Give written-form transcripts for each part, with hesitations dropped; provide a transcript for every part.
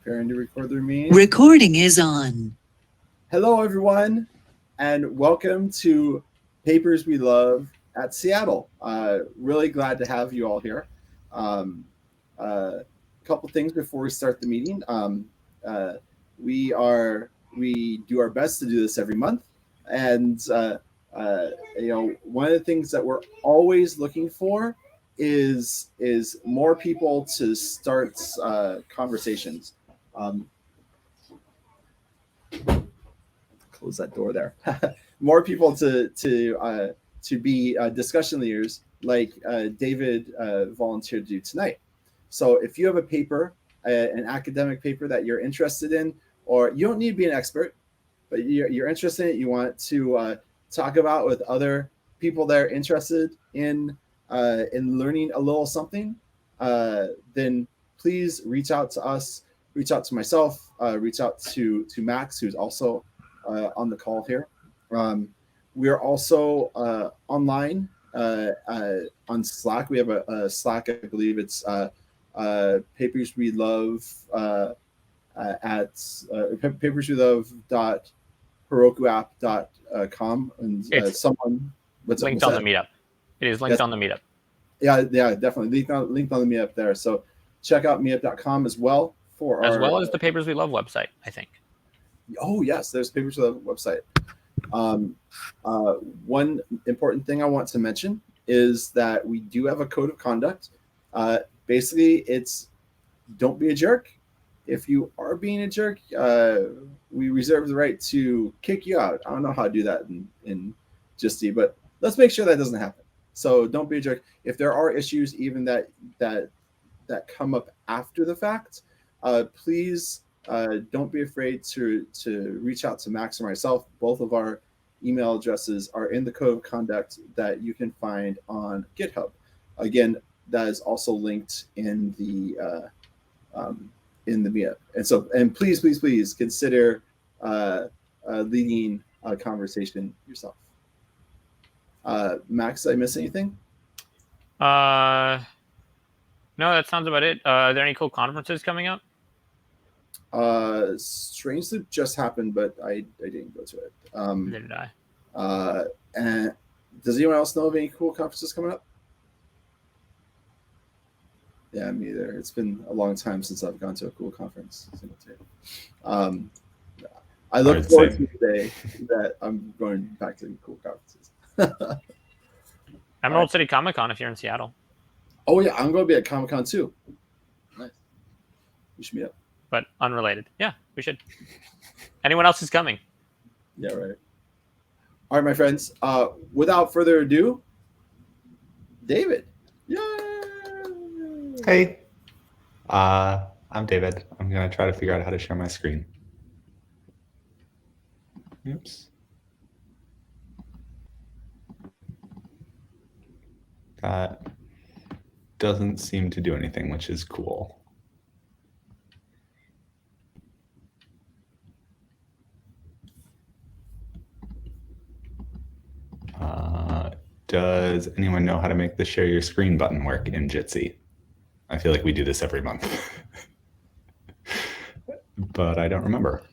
preparing to record their meeting. Recording is on. Hello, everyone, and welcome to Papers We Love at Seattle. Really glad to have you all here. A couple things before we start the meeting. We do our best to do this every month, and one of the things that we're always looking for is more people to start conversations. Close that door there. More people to be discussion leaders like David volunteered to do tonight. So if you have a paper, an academic paper that you're interested in, or you don't need to be an expert, but you're interested in it, you want to talk about with other people that are interested in learning a little something, then please reach out to us, reach out to myself, reach out to Max, who's also on the call here. We are also online on Slack. We have a Slack, I believe it's Papers We Love at paperswelove.herokuapp.com, and someone linked on the meetup. It is linked on the meetup. Yeah, definitely linked on the meetup there. So check out meetup.com as well as well as the Papers We Love website, I think. Oh yes, there's Papers We Love website. One important thing I want to mention is that we do have a code of conduct. Basically, it's don't be a jerk. If you are being a jerk, we reserve the right to kick you out. I don't know how to do that in Gisty, but let's make sure that doesn't happen. So don't be a jerk. If there are issues even that come up after the fact, please don't be afraid to reach out to Max or myself. Both of our email addresses are in the code of conduct that you can find on GitHub. Again, that is also linked in the meetup. And please consider leading a conversation yourself. Max, did I miss anything? No, that sounds about it. Are there any cool conferences coming up? Strange Loop just happened, but I didn't go to it. Neither did I. And does anyone else know of any cool conferences coming up? Yeah, me either. It's been a long time since I've gone to a cool conference. I look forward to the day that I'm going back to cool conferences. Emerald City Comic Con if you're in Seattle. Oh yeah, I'm going to be at Comic-Con too. Nice. We should meet up. But unrelated. Yeah, we should. Anyone else is coming? Yeah, right. All right, my friends. Without further ado, David. Yay! Hey. I'm David. I'm going to try to figure out how to share my screen. Oops. That doesn't seem to do anything, which is cool. Does anyone know how to make the share your screen button work in Jitsi? I feel like we do this every month, but I don't remember.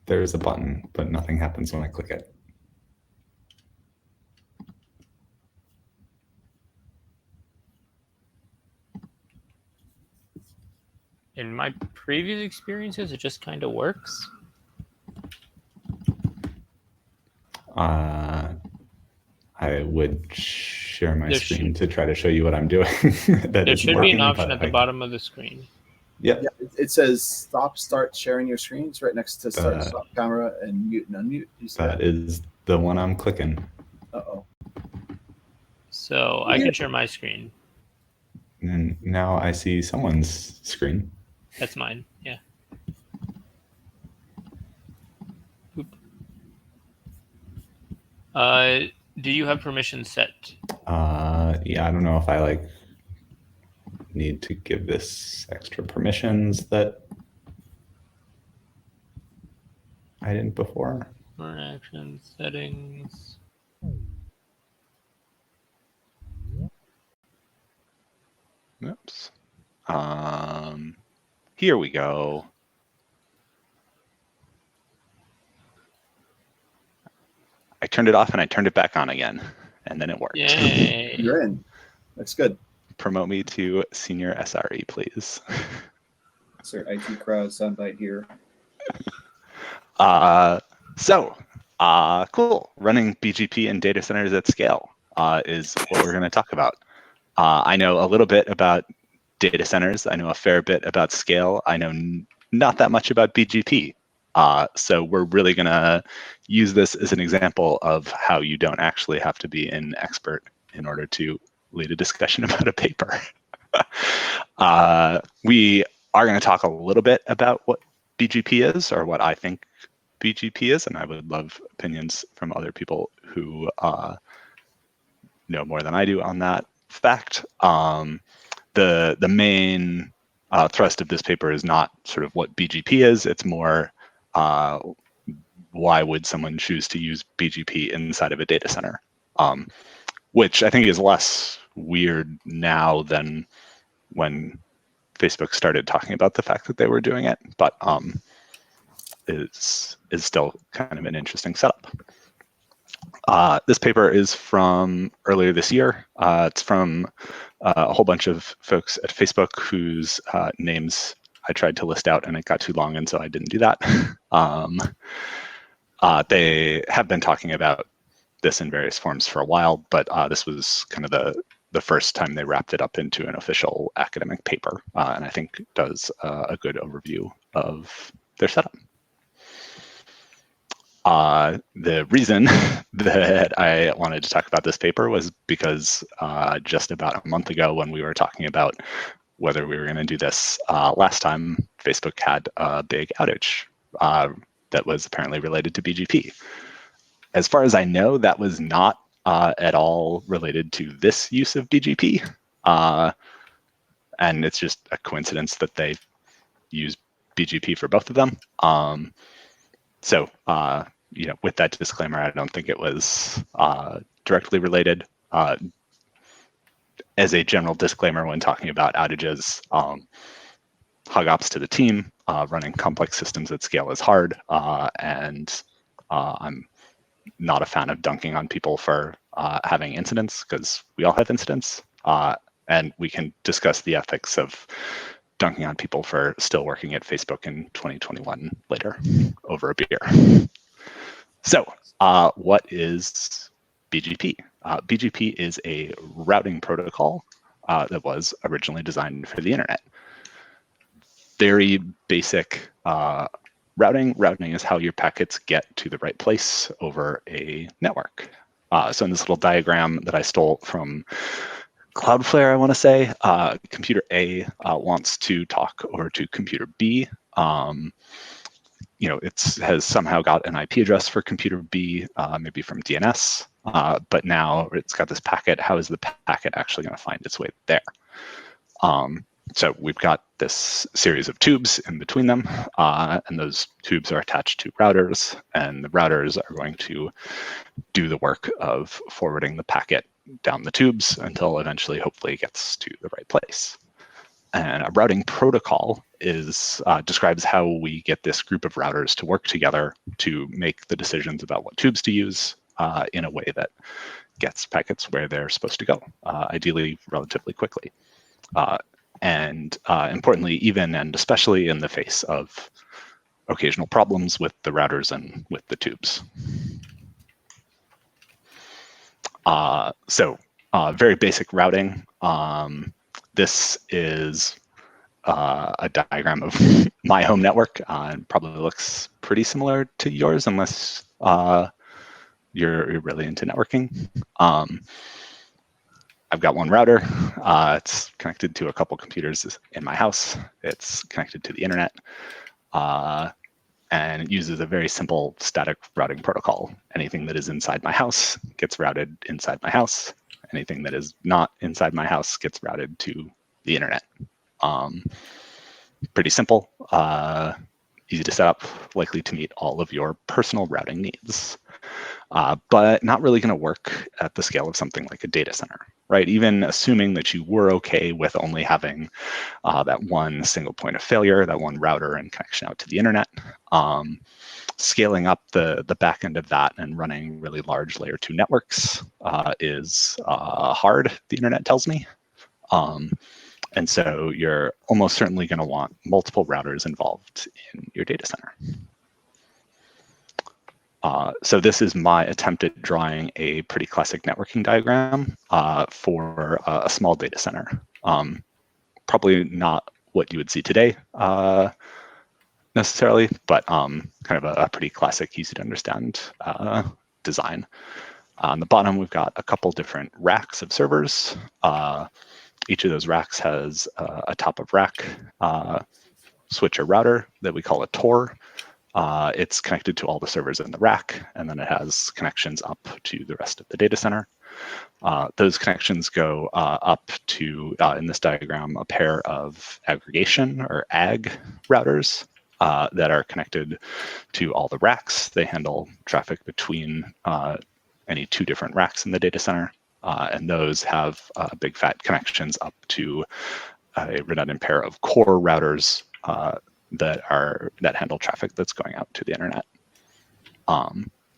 There's a button, but nothing happens when I click it. In my previous experiences, it just kind of works. I would share my screen to try to show you what I'm doing. There should be an option at the bottom of the screen. Yep. Yeah, it says start sharing your screen. It's right next to stop camera and mute and unmute. That is the one I'm clicking. Uh-oh. So I can share my screen. And now I see someone's screen. That's mine, yeah. Oop. Do you have permissions set? Yeah, I don't know if I need to give this extra permissions that I didn't before. More action settings. Oops. Here we go. I turned it off and I turned it back on again, and then it worked. Yay. You're in. That's good. Promote me to senior SRE, please. Sir, IT crowd soundbite here. Cool. Running BGP in data centers at scale is what we're going to talk about. I know a little bit about data centers. I know a fair bit about scale. I know not that much about BGP. So we're really going to use this as an example of how you don't actually have to be an expert in order to lead a discussion about a paper. We are going to talk a little bit about what BGP is, or what I think BGP is, and I would love opinions from other people who know more than I do on that fact. The main thrust of this paper is not sort of what BGP is. It's more why would someone choose to use BGP inside of a data center, which I think is less weird now than when Facebook started talking about the fact that they were doing it, but is still kind of an interesting setup. This paper is from earlier this year. It's from a whole bunch of folks at Facebook whose names I tried to list out and it got too long, and so I didn't do that. They have been talking about this in various forms for a while, but this was kind of the first time they wrapped it up into an official academic paper, and I think does a good overview of their setup. The reason that I wanted to talk about this paper was because just about a month ago, when we were talking about whether we were going to do this last time, Facebook had a big outage that was apparently related to BGP. As far as I know, that was not at all related to this use of BGP. And it's just a coincidence that they use BGP for both of them. So, with that disclaimer, I don't think it was directly related. As a general disclaimer, when talking about outages, hug ops to the team. Running complex systems at scale is hard, and I'm not a fan of dunking on people for having incidents, because we all have incidents, and we can discuss the ethics of dunking on people for still working at Facebook in 2021 later over a beer. So what is BGP? BGP is a routing protocol that was originally designed for the internet. Very basic routing. Routing is how your packets get to the right place over a network. So in this little diagram that I stole from Cloudflare, I want to say, computer A wants to talk over to computer B. It has somehow got an IP address for computer B, maybe from DNS, but now it's got this packet. How is the packet actually going to find its way there? So we've got this series of tubes in between them, and those tubes are attached to routers, and the routers are going to do the work of forwarding the packet down the tubes until eventually, hopefully, it gets to the right place. And a routing protocol describes how we get this group of routers to work together to make the decisions about what tubes to use in a way that gets packets where they're supposed to go, ideally relatively quickly. And importantly, even and especially in the face of occasional problems with the routers and with the tubes. So very basic routing. This is a diagram of my home network. It probably looks pretty similar to yours, unless you're really into networking. I've got one router. It's connected to a couple computers in my house. It's connected to the internet. And it uses a very simple static routing protocol. Anything that is inside my house gets routed inside my house. Anything that is not inside my house gets routed to the internet. Pretty simple, easy to set up, likely to meet all of your personal routing needs. but not really going to work at the scale of something like a data center, right? Even assuming that you were okay with only having that one single point of failure, that one router and connection out to the internet, scaling up the back end of that and running really large layer 2 networks is hard, the internet tells me. And so you're almost certainly going to want multiple routers involved in your data center. So this is my attempt at drawing a pretty classic networking diagram for a small data center. Probably not what you would see today necessarily, but kind of a pretty classic, easy to understand design. On the bottom, we've got a couple different racks of servers. Each of those racks has a top of rack switch or router that we call a TOR. It's connected to all the servers in the rack, and then it has connections up to the rest of the data center. Those connections go up to, in this diagram, a pair of aggregation or AG routers that are connected to all the racks. They handle traffic between any two different racks in the data center. And those have big fat connections up to a redundant pair of core routers that handle traffic that's going out to the internet.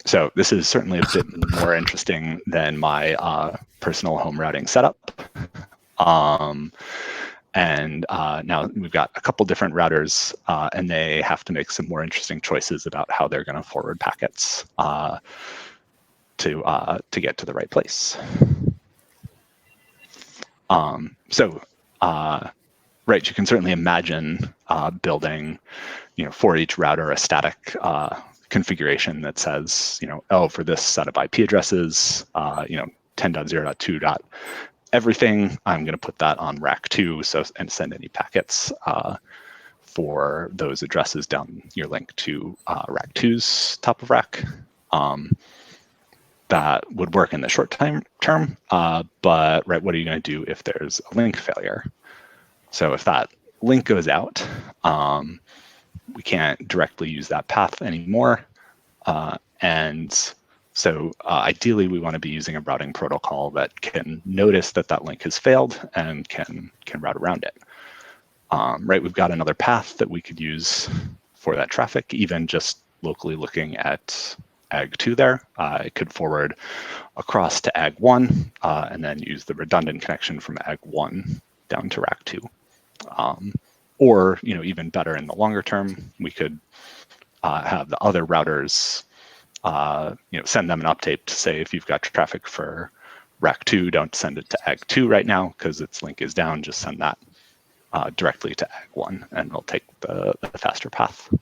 So this is certainly a bit more interesting than my personal home routing setup. And now we've got a couple different routers, and they have to make some more interesting choices about how they're going to forward packets to get to the right place. Right, you can certainly imagine building, for each router a static configuration that says, oh, for this set of IP addresses, 10.0.2. Everything, I'm going to put that on rack 2, and send any packets for those addresses down your link to rack 2's top of rack. That would work in the short term, but right, what are you going to do if there's a link failure? So if that link goes out, we can't directly use that path anymore. And so ideally, we want to be using a routing protocol that can notice that that link has failed and can route around it. Right, we've got another path that we could use for that traffic, even just locally looking at AG2 there. It could forward across to AG1 and then use the redundant connection from AG1 down to rack 2. Or, even better in the longer term, we could have the other routers, send them an update to say, if you've got traffic for rack 2, don't send it to AG2 right now because its link is down. Just send that directly to AG1, and it'll take the faster path.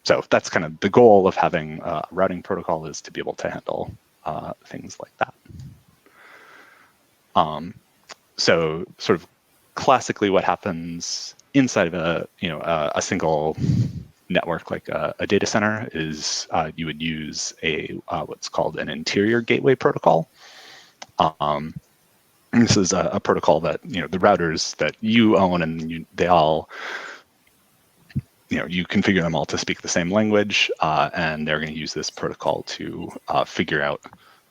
So that's kind of the goal of having a routing protocol, is to be able to handle things like that. So sort of classically, what happens inside of a single network like a data center is you would use what's called an interior gateway protocol. This is a protocol that the routers that you own, and they all you configure them all to speak the same language, and they're going to use this protocol to figure out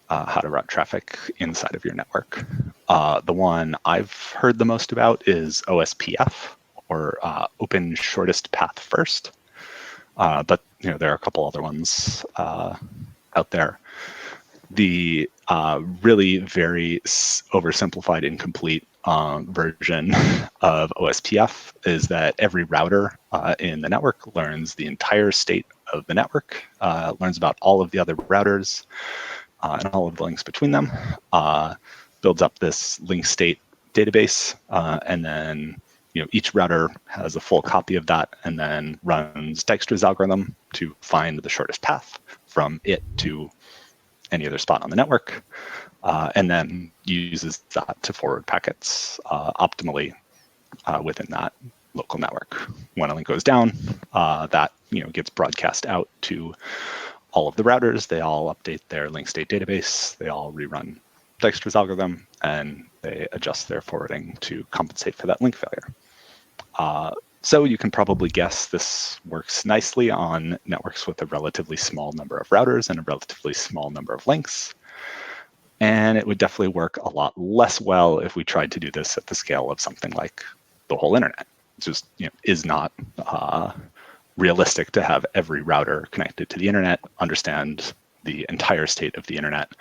how to route traffic inside of your network. The one I've heard the most about is OSPF, or Open Shortest Path First. But there are a couple other ones out there. The really very oversimplified, incomplete version of OSPF is that every router in the network learns the entire state of the network, learns about all of the other routers and all of the links between them, builds up this link state database, and then each router has a full copy of that, and then runs Dijkstra's algorithm to find the shortest path from it to any other spot on the network, and then uses that to forward packets optimally within that local network. When a link goes down, that gets broadcast out to all of the routers. They all update their link state database. They all rerun Dijkstra's algorithm, and they adjust their forwarding to compensate for that link failure. So you can probably guess this works nicely on networks with a relatively small number of routers and a relatively small number of links. And it would definitely work a lot less well if we tried to do this at the scale of something like the whole internet. It just is not realistic to have every router connected to the internet understand the entire state of the internet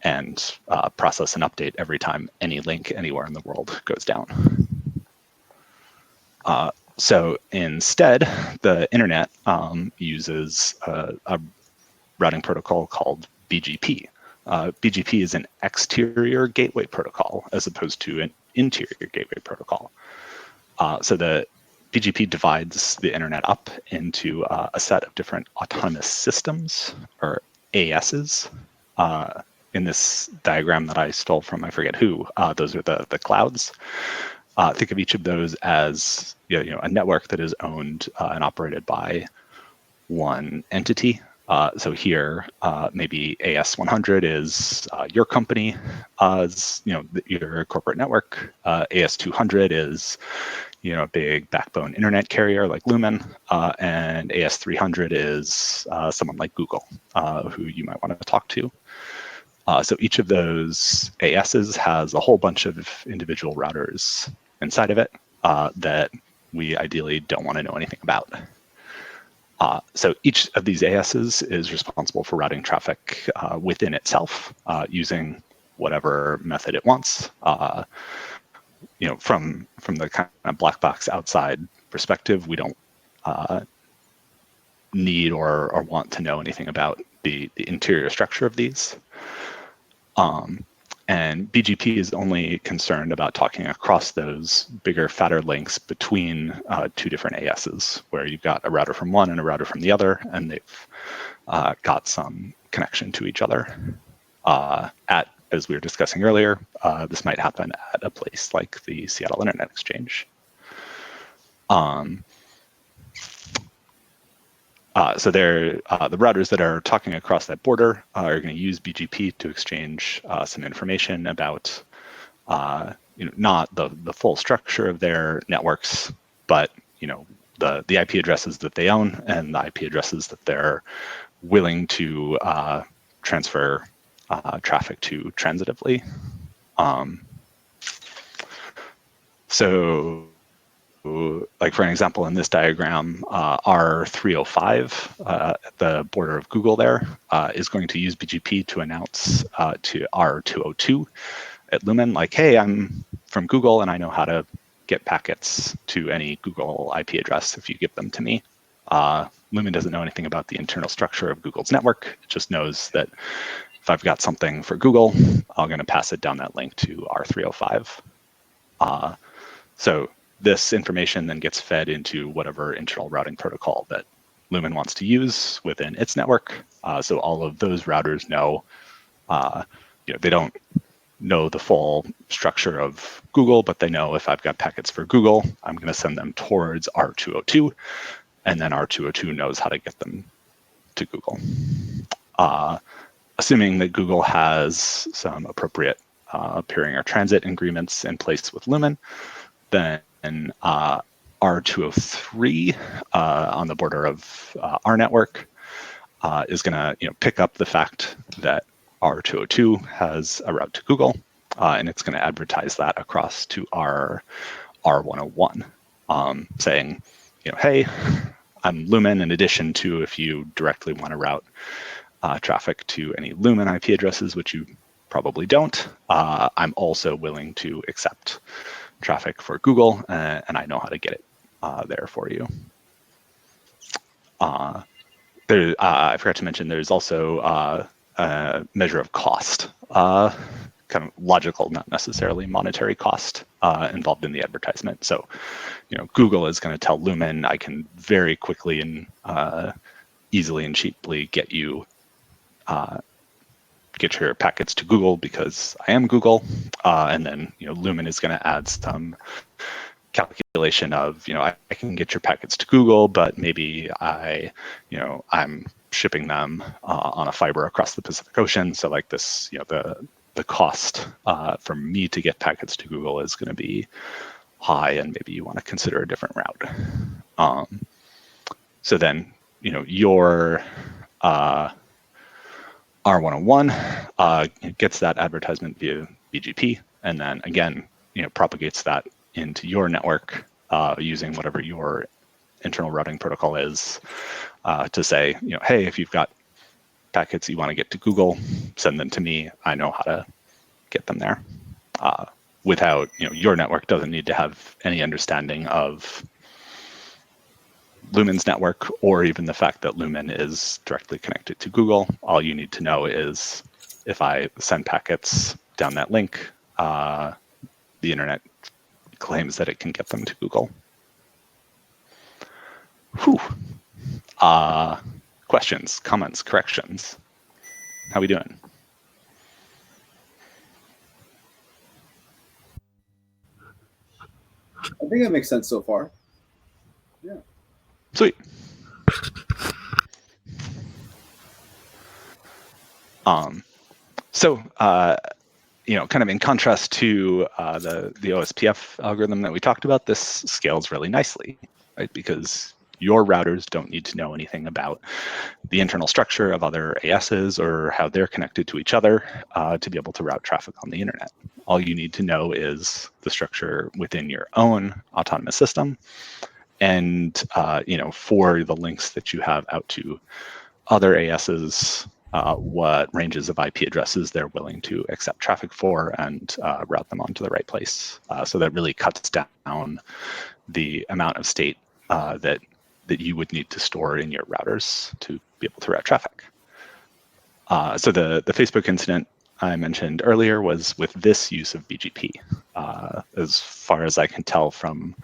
and process an update every time any link anywhere in the world goes down. So instead, the internet uses a routing protocol called BGP. BGP is an exterior gateway protocol as opposed to an interior gateway protocol. So the BGP divides the internet up into a set of different autonomous systems, or ASs. In this diagram that I stole from I forget who, those are the clouds. Think of each of those as a network that is owned and operated by one entity. So here, maybe AS100 is your company, your corporate network. AS200 is a big backbone internet carrier like Lumen, and AS300 is someone like Google, who you might want to talk to. So each of those ASs has a whole bunch of individual routers inside of it that we ideally don't want to know anything about. So each of these ASs is responsible for routing traffic within itself using whatever method it wants. From the kind of black box outside perspective, we don't need or want to know anything about the interior structure of these. And BGP is only concerned about talking across those bigger, fatter links between two different ASs, where you've got a router from one and a router from the other, and they've got some connection to each other. As we were discussing earlier, this might happen at a place like the Seattle Internet Exchange. So the routers that are talking across that border are going to use BGP to exchange some information about not the full structure of their networks, but the IP addresses that they own and the IP addresses that they're willing to transfer traffic to transitively. So, like for an example, in this diagram, R305 at the border of Google there is going to use BGP to announce to R202 at Lumen, like, hey, I'm from Google and I know how to get packets to any Google IP address if you give them to me. Lumen doesn't know anything about the internal structure of Google's network. It just knows that if I've got something for Google, I'm going to pass it down that link to R305. So this information then gets fed into whatever internal routing protocol that Lumen wants to use within its network. So all of those routers know, they don't know the full structure of Google, but they know if I've got packets for Google, I'm going to send them towards R202, and then R202 knows how to get them to Google. Assuming that Google has some appropriate peering or transit agreements in place with Lumen, then R203 on the border of our network is going to pick up the fact that R202 has a route to Google, and it's going to advertise that across to our R101, saying, hey, I'm Lumen, in addition to if you directly want to route traffic to any Lumen IP addresses, which you probably don't, I'm also willing to accept traffic for Google, and I know how to get it there for you. I forgot to mention there's also a measure of cost, kind of logical, not necessarily monetary cost involved in the advertisement. So, Google is going to tell Lumen, I can very quickly and easily and cheaply get you get your packets to Google because I am Google, and then Lumen is going to add some calculation of I can get your packets to Google, but maybe I'm shipping them on a fiber across the Pacific Ocean, so like this the cost for me to get packets to Google is going to be high and maybe you want to consider a different route. So then, your R101 gets that advertisement via BGP, and then again, propagates that into your network using whatever your internal routing protocol is to say, hey, if you've got packets you want to get to Google, send them to me. I know how to get them there. Without, your network doesn't need to have any understanding of Lumen's network or even the fact that Lumen is directly connected to Google. All you need to know is if I send packets down that link, the internet claims that it can get them to Google. Whew. Questions, comments, corrections? How we doing? I think that makes sense so far. Yeah. Sweet. So, kind of in contrast to the OSPF algorithm that we talked about, this scales really nicely, right? Because your routers don't need to know anything about the internal structure of other ASs or how they're connected to each other to be able to route traffic on the internet. All you need to know is the structure within your own autonomous system. And, for the links that you have out to other ASs, what ranges of IP addresses they're willing to accept traffic for and route them onto the right place. So that really cuts down the amount of state that you would need to store in your routers to be able to route traffic. So the Facebook incident I mentioned earlier was with this use of BGP. As far as I can tell from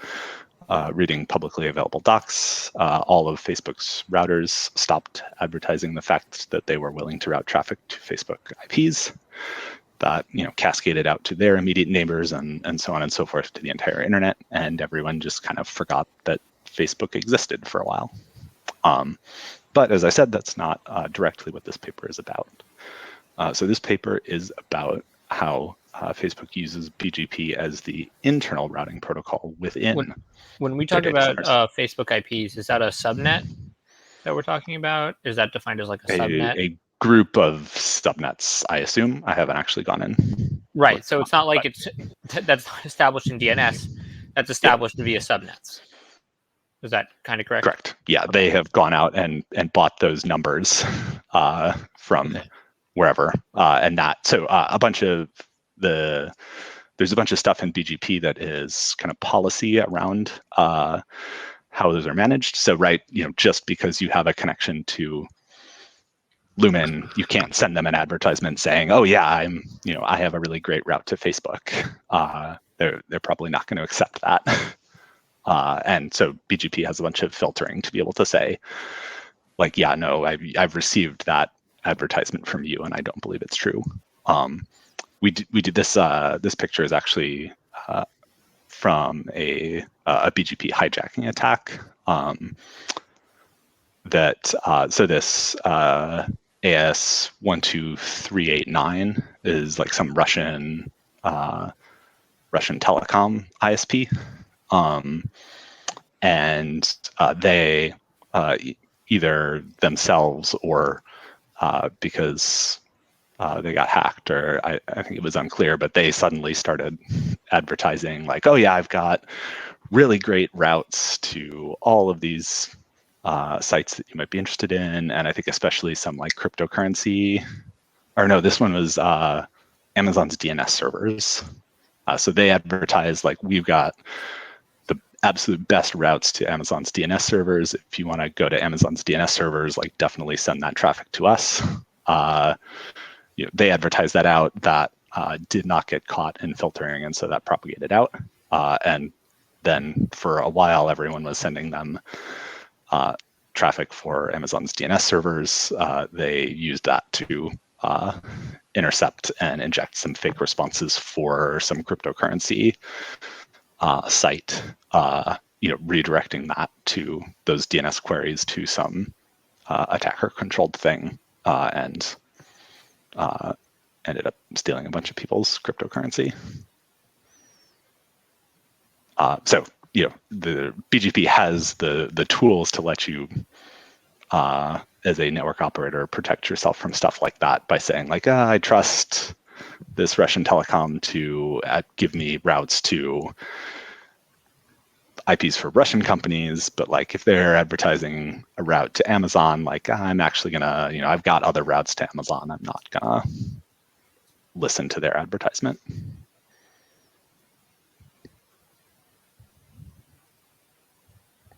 reading publicly available docs, all of Facebook's routers stopped advertising the fact that they were willing to route traffic to Facebook IPs. That cascaded out to their immediate neighbors and so on and so forth to the entire internet, and everyone just kind of forgot that Facebook existed for a while. But as I said, that's not directly what this paper is about. So this paper is about how Facebook uses BGP as the internal routing protocol within. When we talk about Facebook IPs, is that a subnet that we're talking about? Is that defined as like a subnet? A group of subnets, I assume. I haven't actually gone in. Right. So it's not like that's not established in DNS. That's established via subnets. Is that kind of correct? Correct. Yeah, okay. They have gone out and bought those numbers from wherever, and that. So there's a bunch of stuff in BGP that is kind of policy around how those are managed. So, right, just because you have a connection to Lumen, you can't send them an advertisement saying, "Oh yeah, I have a really great route to Facebook." They're probably not going to accept that. And so BGP has a bunch of filtering to be able to say, like, yeah, no, I've received that advertisement from you, and I don't believe it's true. We did this. This picture is actually from a BGP hijacking attack. So this AS12389 is like some Russian telecom ISP, and they either themselves or because they got hacked, or I think it was unclear, but they suddenly started advertising like, oh yeah, I've got really great routes to all of these sites that you might be interested in. And I think especially some like cryptocurrency, or no, this one was Amazon's DNS servers. So they advertised like, we've got the absolute best routes to Amazon's DNS servers. If you want to go to Amazon's DNS servers, like definitely send that traffic to us. They advertised that out. That did not get caught in filtering, and so that propagated out. And then for a while, everyone was sending them traffic for Amazon's DNS servers. They used that to intercept and inject some fake responses for some cryptocurrency site, redirecting that to those DNS queries to some attacker-controlled thing, and ended up stealing a bunch of people's cryptocurrency. So the BGP has the tools to let you, as a network operator, protect yourself from stuff like that by saying like, I trust this Russian telecom to give me routes to IPs for Russian companies, but like if they're advertising a route to Amazon, like I'm actually gonna, I've got other routes to Amazon. I'm not gonna listen to their advertisement.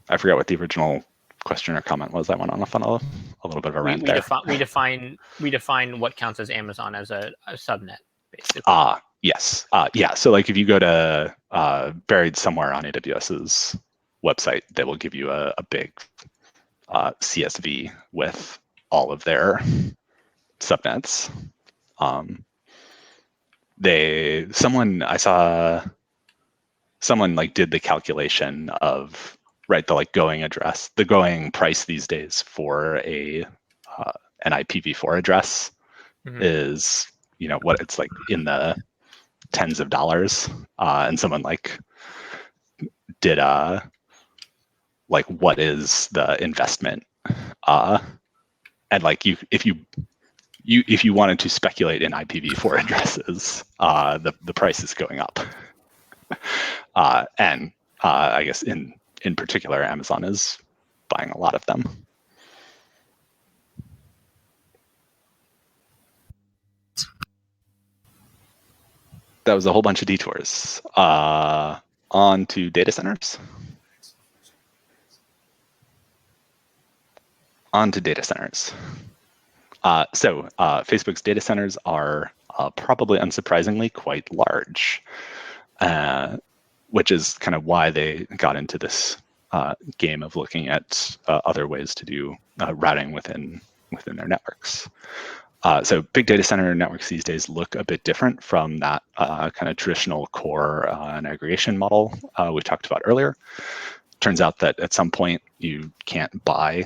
I forgot what the original question or comment was. I went on a little bit of a rant there. We define what counts as Amazon as a subnet, basically. Yes. Yeah. So like if you go to buried somewhere on AWS's website, they will give you a big CSV with all of their subnets. I saw someone like did the calculation of the going price these days for an IPv4 address is what it's like in the tens of dollars, and someone like did like what is the investment, and like if you wanted to speculate in IPv4 addresses, the price is going up, and I guess in particular Amazon is buying a lot of them. That was a whole bunch of detours. On to data centers. So Facebook's data centers are probably unsurprisingly quite large, which is kind of why they got into this game of looking at other ways to do routing within their networks. So big data center networks these days look a bit different from that kind of traditional core and aggregation model we talked about earlier. Turns out that at some point you can't buy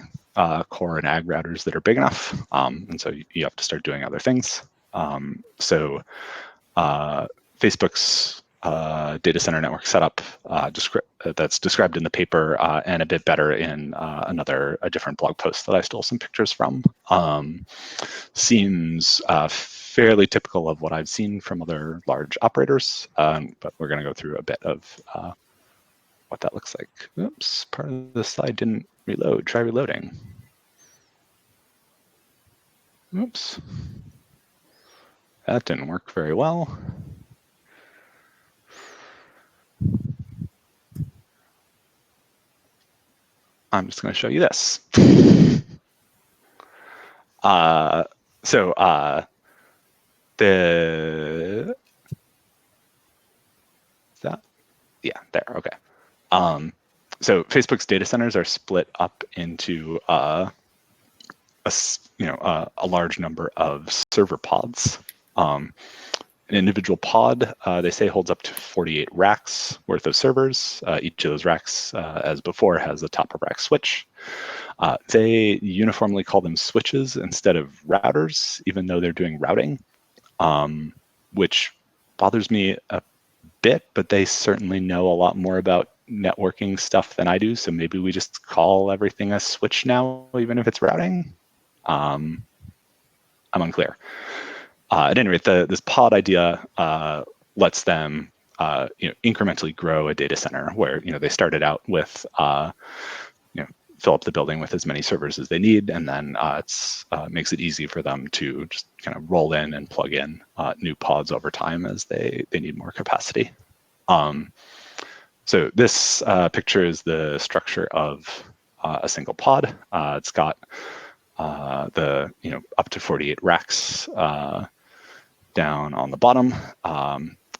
core and ag routers that are big enough, and so you have to start doing other things. So Facebook's data center network setup that's described in the paper and a bit better in a different blog post that I stole some pictures from, seems fairly typical of what I've seen from other large operators, but we're going to go through a bit of what that looks like. Oops, part of the slide didn't reload. Try reloading. Oops. That didn't work very well. I'm just going to show you this. Okay. So Facebook's data centers are split up into a large number of server pods. An individual pod, they say, holds up to 48 racks worth of servers. Each of those racks, as before, has a top-of-rack switch. They uniformly call them switches instead of routers, even though they're doing routing, which bothers me a bit, but they certainly know a lot more about networking stuff than I do, so maybe we just call everything a switch now, even if it's routing. I'm unclear. At any rate, this pod idea lets them incrementally grow a data center where they started out with fill up the building with as many servers as they need, and then it makes it easy for them to just kind of roll in and plug in new pods over time as they need more capacity. So this picture is the structure of a single pod. It's got the up to 48 racks down on the bottom,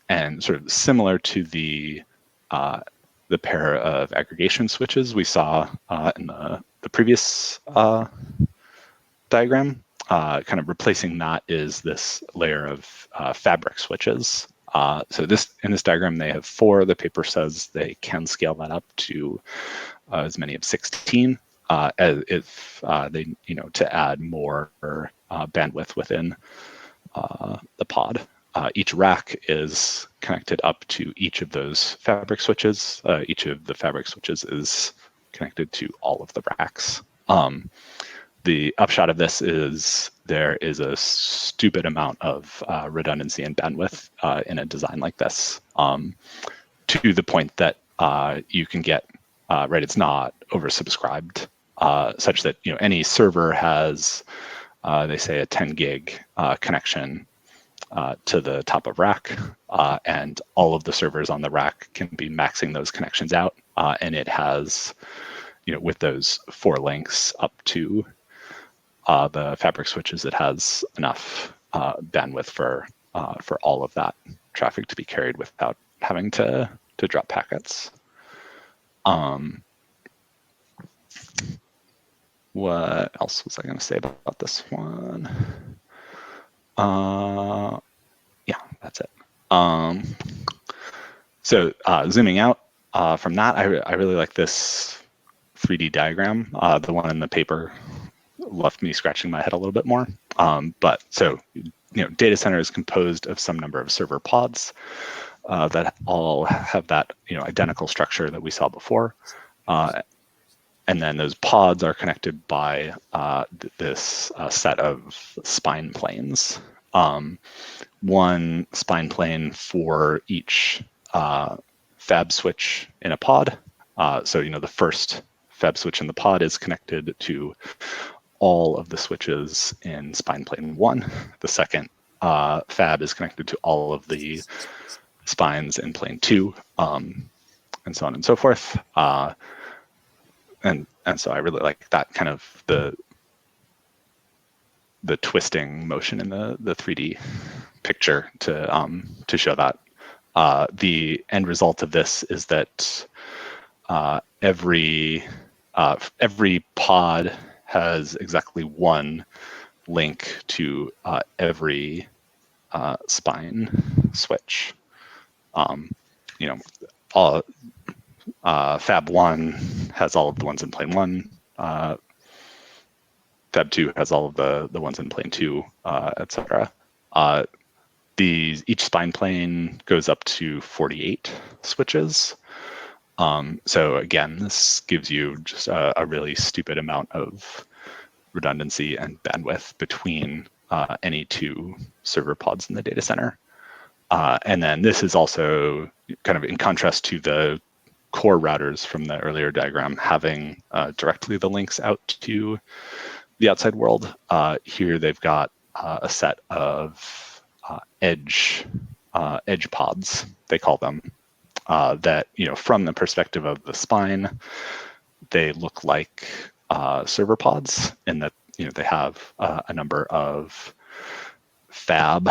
and sort of similar to the pair of aggregation switches we saw in the previous diagram. Kind of replacing that is this layer of fabric switches. So in this diagram, they have 4. The paper says they can scale that up to as many as 16 if they to add more bandwidth within the pod. each rack is connected up to each of those fabric switches. Each of the fabric switches is connected to all of the racks. The upshot of this is there is a stupid amount of redundancy and bandwidth in a design like this, to the point that you can get, right, it's not oversubscribed, such that any server has, they say, a 10 gig connection to the top of rack, and all of the servers on the rack can be maxing those connections out, and it has, with those 4 links up to the fabric switches, it has enough bandwidth for all of that traffic to be carried without having to drop packets. What else was I going to say about this one? Yeah, that's it. So zooming out from that, I really like this 3D diagram. The one in the paper left me scratching my head a little bit more. But so, data center is composed of some number of server pods that all have that, identical structure that we saw before. And then those pods are connected by this set of spine planes. One spine plane for each fab switch in a pod. So, the first fab switch in the pod is connected to all of the switches in spine plane 1. The second fab is connected to all of the spines in plane 2, and so on and so forth. And so I really like that kind of the twisting motion in the 3D picture to show that. The end result of this is that every pod has exactly 1 link to every spine switch. All Fab 1 has all of the ones in plane 1. Fab 2 has all of the ones in plane 2, etc. Each spine plane goes up to 48 switches. So again, this gives you just a really stupid amount of redundancy and bandwidth between any 2 server pods in the data center. And then this is also kind of in contrast to the core routers from the earlier diagram having directly the links out to the outside world. Here they've got a set of edge pods, they call them, that, from the perspective of the spine, they look like server pods in that, they have a number of fab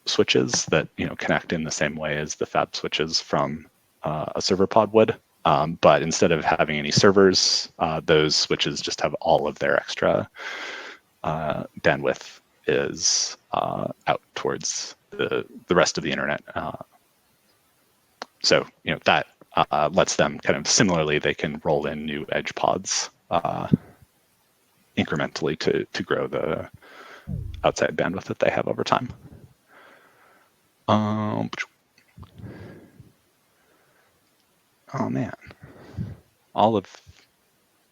switches that, connect in the same way as the fab switches from a server pod would. But instead of having any servers, those switches just have all of their extra bandwidth is out towards the rest of the internet. So, that lets them kind of similarly, they can roll in new edge pods incrementally to grow the outside bandwidth that they have over time. Oh man, all of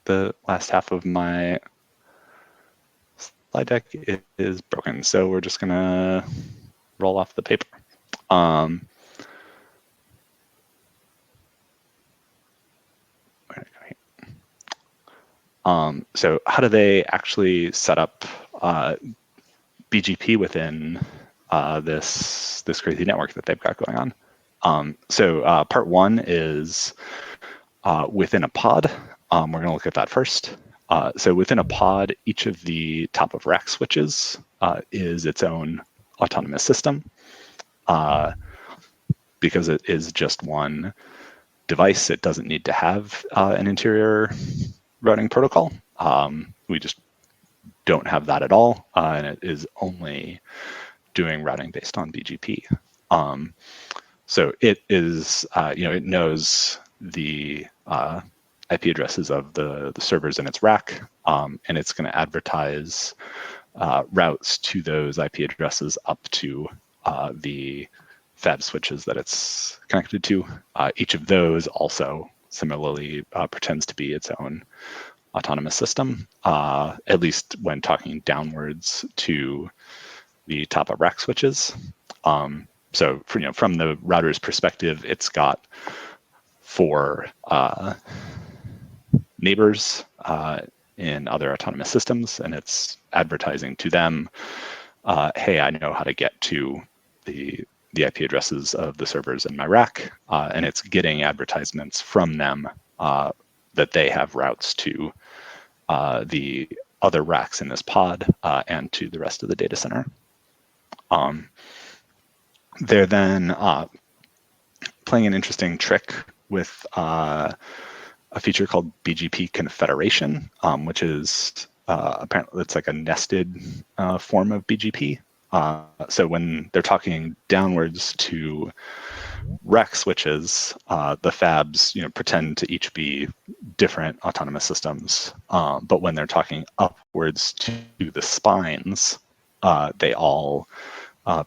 the last half of my slide deck is broken, so we're just gonna roll off the paper. So how do they actually set up BGP within this crazy network that they've got going on? So part 1 is within a pod. We're going to look at that first. So within a pod, each of the top of rack switches is its own autonomous system, because it is just one device. It doesn't need to have an interior routing protocol. We just don't have that at all, and it is only doing routing based on BGP. So it is, it knows the IP addresses of the servers in its rack, and it's going to advertise routes to those IP addresses up to the fab switches that it's connected to. Each of those also similarly pretends to be its own autonomous system, at least when talking downwards to the top of rack switches. So from the router's perspective, it's got 4 neighbors in other autonomous systems, and it's advertising to them, hey, I know how to get to the IP addresses of the servers in my rack, and it's getting advertisements from them that they have routes to the other racks in this pod and to the rest of the data center. They're then playing an interesting trick with a feature called BGP Confederation, which is apparently it's like a nested form of BGP. So when they're talking downwards to rack switches, the fabs pretend to each be different autonomous systems. But when they're talking upwards to the spines, they all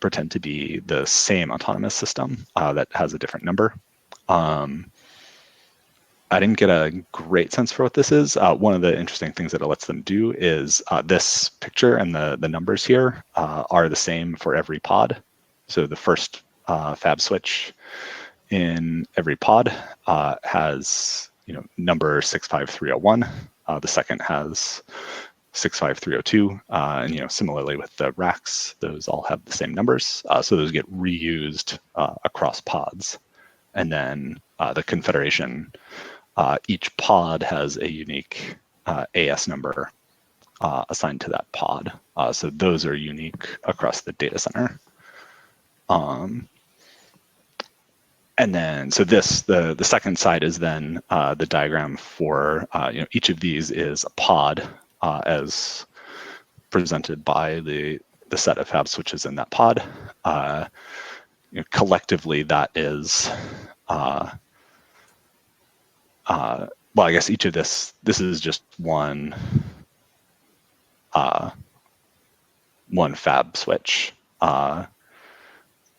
pretend to be the same autonomous system that has a different number. I didn't get a great sense for what this is. One of the interesting things that it lets them do is this picture and the numbers here are the same for every pod. So the first fab switch in every pod has number 65301. The second has 65302, and similarly with the racks, those all have the same numbers. So those get reused across pods. And then the confederation, each pod has a unique AS number assigned to that pod. So those are unique across the data center. And then, so the second side is then the diagram for, each of these is a pod as presented by the set of fab switches in that pod. Collectively, that is, well, I guess each of this is just one fab switch.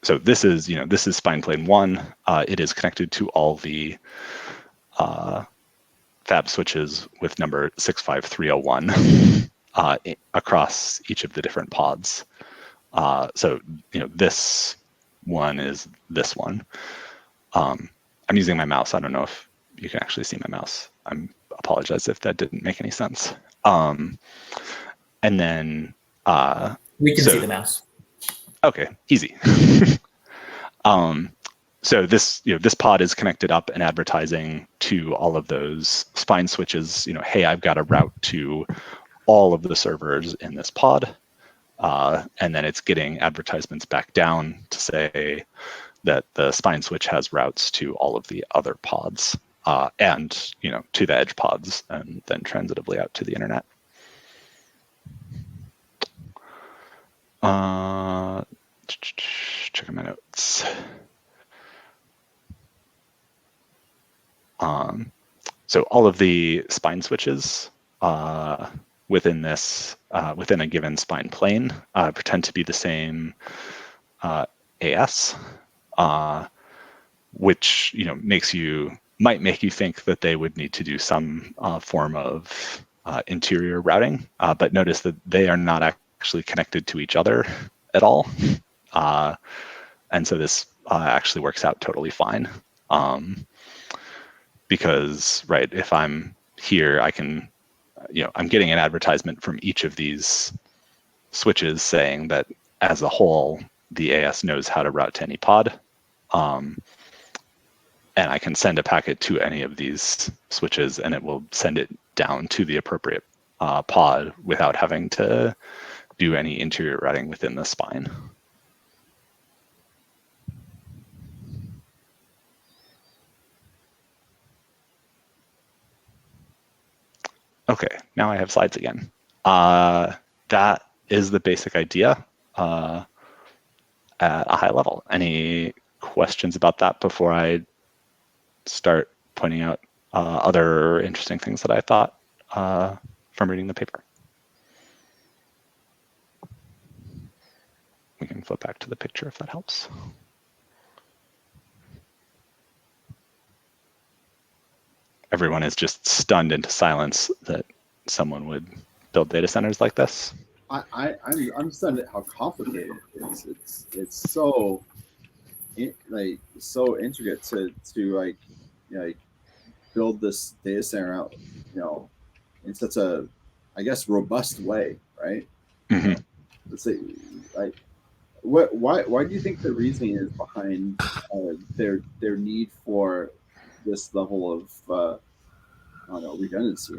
So this is spine plane 1. It is connected to all the fab switches with number 65301 across each of the different pods. So this one is this one. I'm using my mouse. I don't know if you can actually see my mouse. I apologize if that didn't make any sense. And then we can see the mouse. Okay, easy. So this pod is connected up and advertising to all of those spine switches. Hey, I've got a route to all of the servers in this pod, and then it's getting advertisements back down to say that the spine switch has routes to all of the other pods and to the edge pods, and then transitively out to the internet. Checking my notes. So all of the spine switches within a given spine plane pretend to be the same AS, which might make you think that they would need to do some form of interior routing, but notice that they are not actually connected to each other at all. And so this actually works out totally fine. Because, right, if I'm here, I can, I'm getting an advertisement from each of these switches saying that as a whole, the AS knows how to route to any pod. And I can send a packet to any of these switches and it will send it down to the appropriate pod without having to do any interior routing within the spine. Okay, now I have slides again. That is the basic idea at a high level. Any questions about that before I start pointing out other interesting things that I thought from reading the paper? We can flip back to the picture if that helps. Everyone is just stunned into silence that someone would build data centers like this. I'm stunned at how complicated it is. It's so so intricate to like build this data center out, in such a, I guess, robust way, right? Mm-hmm. Let's say, like, why do you think the reasoning is behind their need for this level of I don't know, redundancy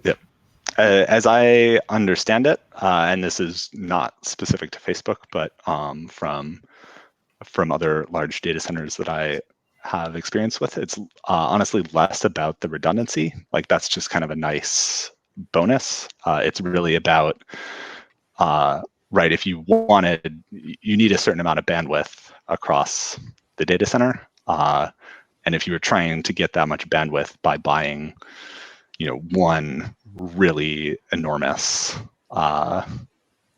Yep. As I understand it, and this is not specific to Facebook, but from other large data centers that I have experience with, it's honestly less about the redundancy. Like, that's just kind of a nice bonus. It's really about, right, if you wanted, you need a certain amount of bandwidth across the data center. And if you were trying to get that much bandwidth by buying, one really enormous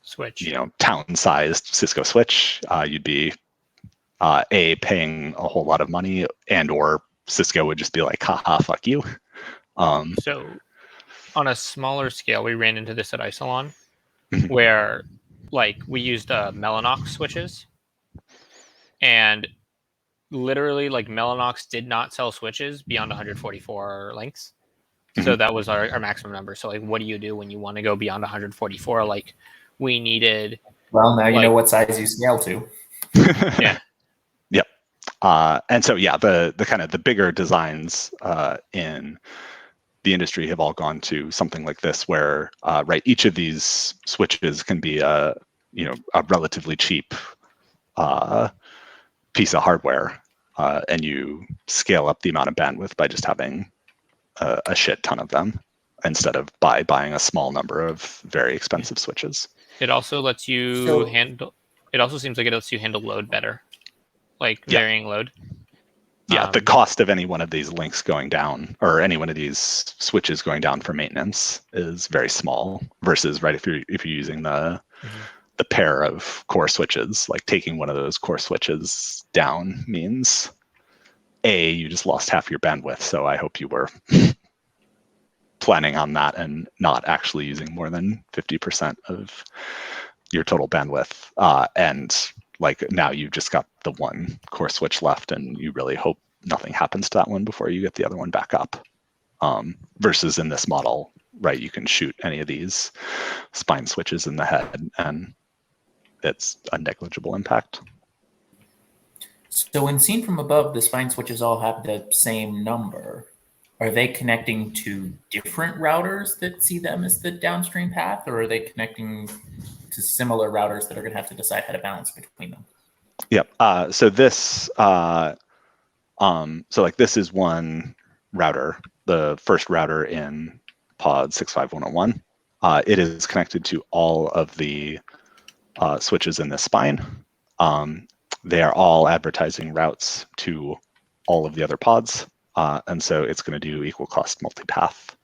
Switch. town-sized Cisco switch, you'd be paying a whole lot of money, and or Cisco would just be like, haha, fuck you. So on a smaller scale, we ran into this at Isilon, Mhm. where like we used Mellanox switches, and literally like Mellanox did not sell switches beyond 144 links. So that was our maximum number. So like, what do you do when you want to go beyond 144? Like, we needed. Well, now you know what size you scale to. Yeah. Yep. And so, yeah, the kind of the bigger designs in the industry have all gone to something like this, where right, each of these switches can be a relatively cheap piece of hardware, and you scale up the amount of bandwidth by just having a shit ton of them, instead of buying a small number of very expensive switches. It also lets you handle. It also seems like it lets you handle load better, like varying load. Yeah, the cost of any one of these links going down, or any one of these switches going down for maintenance, is very small. Versus, right, if you're using the pair of core switches, like taking one of those core switches down means you just lost half your bandwidth. So I hope you were planning on that and not actually using more than 50% of your total bandwidth. And like, now you've just got the one core switch left, and you really hope nothing happens to that one before you get the other one back up. Versus in this model, right, you can shoot any of these spine switches in the head, and it's a negligible impact. So when seen from above, the spine switches all have the same number. Are they connecting to different routers that see them as the downstream path, or are they connecting to similar routers that are going to have to decide how to balance between them? Yep. So this, this is one router, the first router in pod 65101. It is connected to all of the switches in this spine. They are all advertising routes to all of the other pods. And so it's going to do equal cost multipath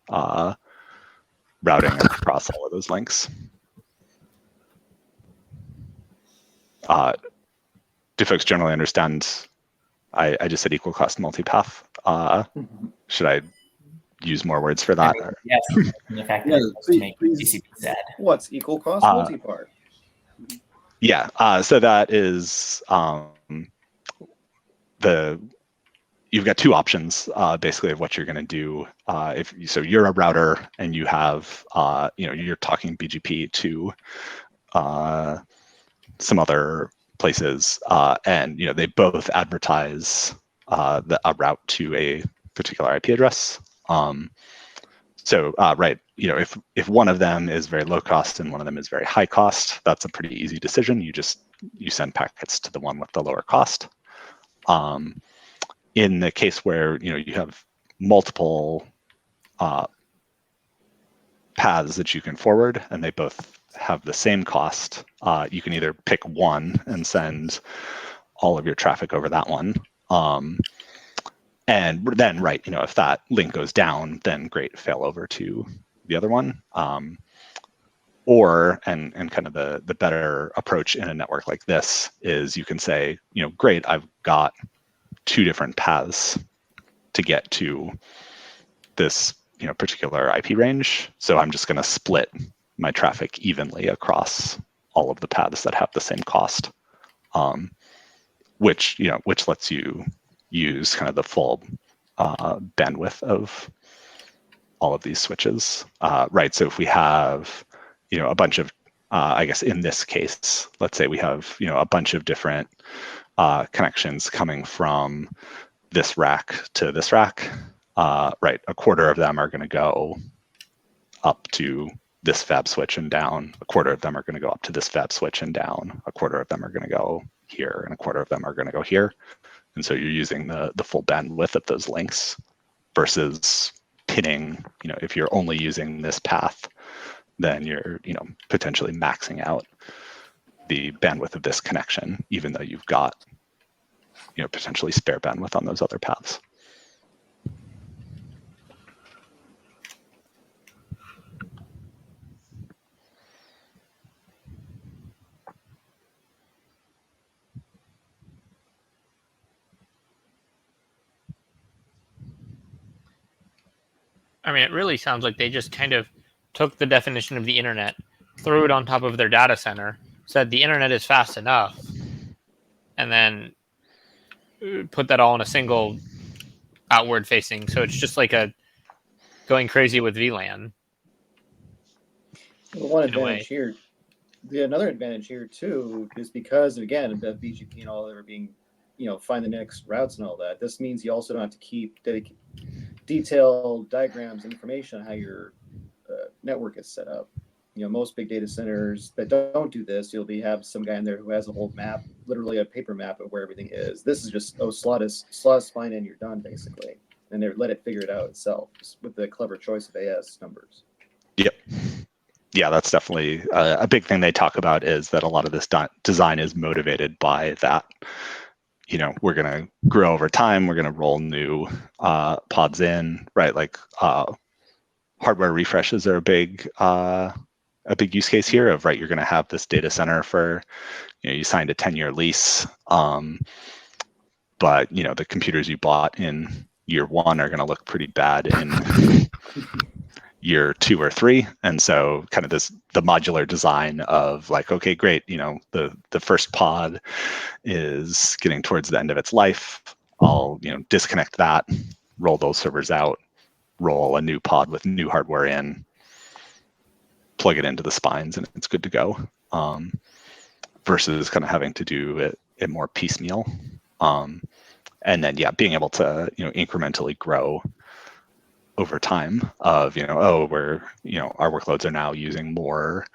routing across all of those links. Do folks generally understand? I just said equal cost multipath. Should I use more words for that? Yes. And the fact that it make TCP sad. What's equal cost multipart? Yeah. So that is you've got two options basically of what you're going to do. If you're a router and you have you're talking BGP to some other places, and they both advertise a route to a particular IP address. Right, if one of them is very low cost and one of them is very high cost, that's a pretty easy decision. You send packets to the one with the lower cost. In the case where you have multiple paths that you can forward and they both have the same cost, you can either pick one and send all of your traffic over that one. And then, right, if that link goes down, then great, fail over to the other one. Or, and kind of the better approach in a network like this is you can say, great, I've got 2 different paths to get to this particular IP range. So I'm just going to split my traffic evenly across all of the paths that have the same cost, which lets you use kind of the full bandwidth of all of these switches, right? So if we have a bunch of, I guess in this case, let's say we have a bunch of different connections coming from this rack to this rack, right? A quarter of them are going to go up to this fab switch and down. A quarter of them are going to go up to this fab switch and down. A quarter of them are going to go here, and a quarter of them are going to go here. And so you're using the full bandwidth of those links versus pinning. If you're only using this path, then you're potentially maxing out the bandwidth of this connection, even though you've got potentially spare bandwidth on those other paths. I mean, it really sounds like they just kind of took the definition of the internet, threw it on top of their data center, said the internet is fast enough, and then put that all in a single outward facing. So it's just like a going crazy with VLAN. Well, one advantage here, another advantage here too, is because again, the BGP and all that are being, find the next routes and all that. This means you also don't have to keep detailed diagrams and information on how your network is set up. Most big data centers that don't do this, you'll have some guy in there who has a whole map, literally a paper map of where everything is. This is just slot a spine in, you're done basically, and they let it figure it out itself with the clever choice of AS numbers. Yep. Yeah, that's definitely a big thing they talk about, is that a lot of this design is motivated by that. We're going to grow over time. We're going to roll new pods in, right? Like hardware refreshes are a big use case here of, right, you're going to have this data center for, you signed a 10-year lease, but the computers you bought in year 1 are going to look pretty bad in year 2 or 3. And so kind of the modular design of like, okay, great, the first pod is getting towards the end of its life. I'll disconnect that, roll those servers out, roll a new pod with new hardware in, plug it into the spines, and it's good to go. Versus kind of having to do it more piecemeal. And then being able to incrementally grow over time of we're our workloads are now using more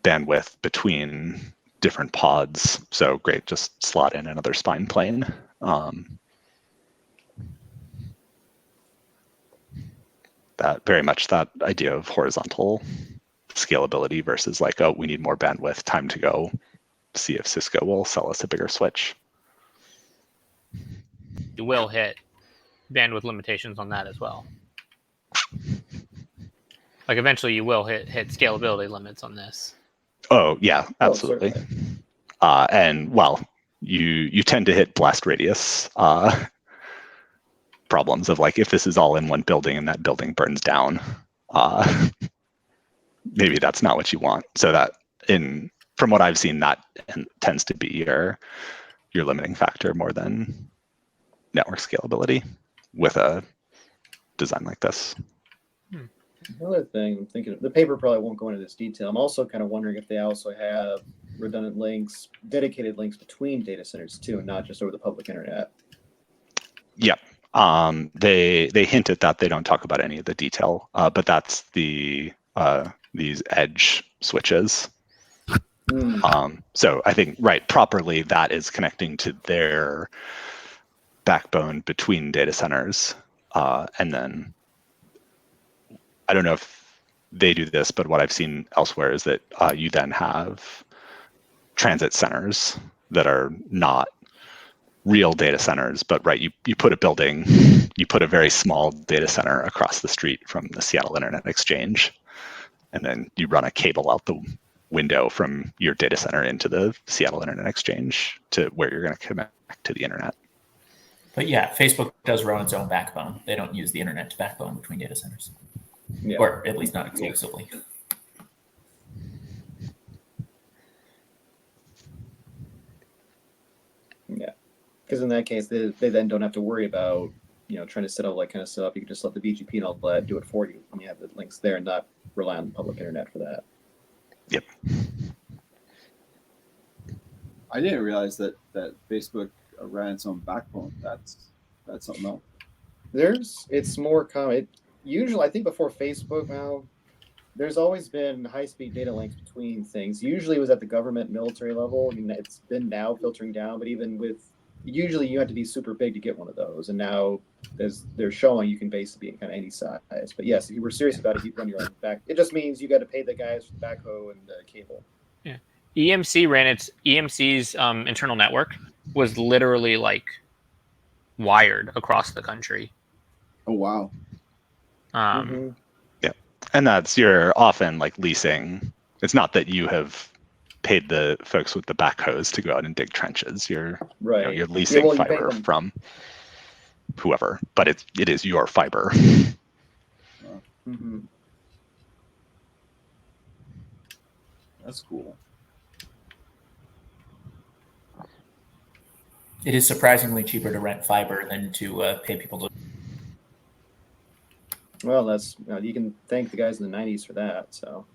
bandwidth between different pods, so great, just slot in another spine plane. That very much that idea of horizontal scalability versus like, oh, we need more bandwidth, time to go see if Cisco will sell us a bigger switch. You will hit bandwidth limitations on that as well. Like eventually you will hit scalability limits on this. Oh yeah, absolutely. And well, you tend to hit blast radius problems of like, if this is all in one building and that building burns down, maybe that's not what you want. So that from what I've seen, that tends to be your limiting factor more than network scalability with a design like this. Another thing I'm thinking, the paper probably won't go into this detail. I'm also kind of wondering if they also have redundant links, dedicated links between data centers too, and not just over the public internet. Yep. They hint at that. They don't talk about any of the detail, but that's these edge switches. So I think, right, properly, that is connecting to their backbone between data centers. And then I don't know if they do this, but what I've seen elsewhere is that you then have transit centers that are not real data centers, but right, you put a building, you put a very small data center across the street from the Seattle Internet Exchange, and then you run a cable out the window from your data center into the Seattle Internet Exchange to where you're going to connect to the internet. But yeah, Facebook does run its own backbone. They don't use the internet to backbone between data centers, or at least not exclusively. Yeah, because in that case, they then don't have to worry about trying to set all that kind of stuff. You can just let the BGP and all that do it for you, and you have the links there, and not rely on the public internet for that. Yep. I didn't realize that Facebook ran its own backbone. That's something else. It's more common. Usually, I think before Facebook now, there's always been high-speed data links between things. Usually it was at the government military level. I mean, it's been now filtering down, but even with, usually you have to be super big to get one of those. And now as they're showing, you can basically be kind of any size. But yes, if you were serious about it, you'd run your own back. It just means you got to pay the guys for the backhoe and the cable. Yeah. EMC's internal network was literally like wired across the country. Oh, wow. Yeah. And that's, you're often like leasing. It's not that you have paid the folks with the backhoes to go out and dig trenches. You're you're leasing fiber from whoever, but it is your fiber. Mm-hmm. That's cool. It is surprisingly cheaper to rent fiber than to pay people to. Well, that's you can thank the guys in the '90s for that. So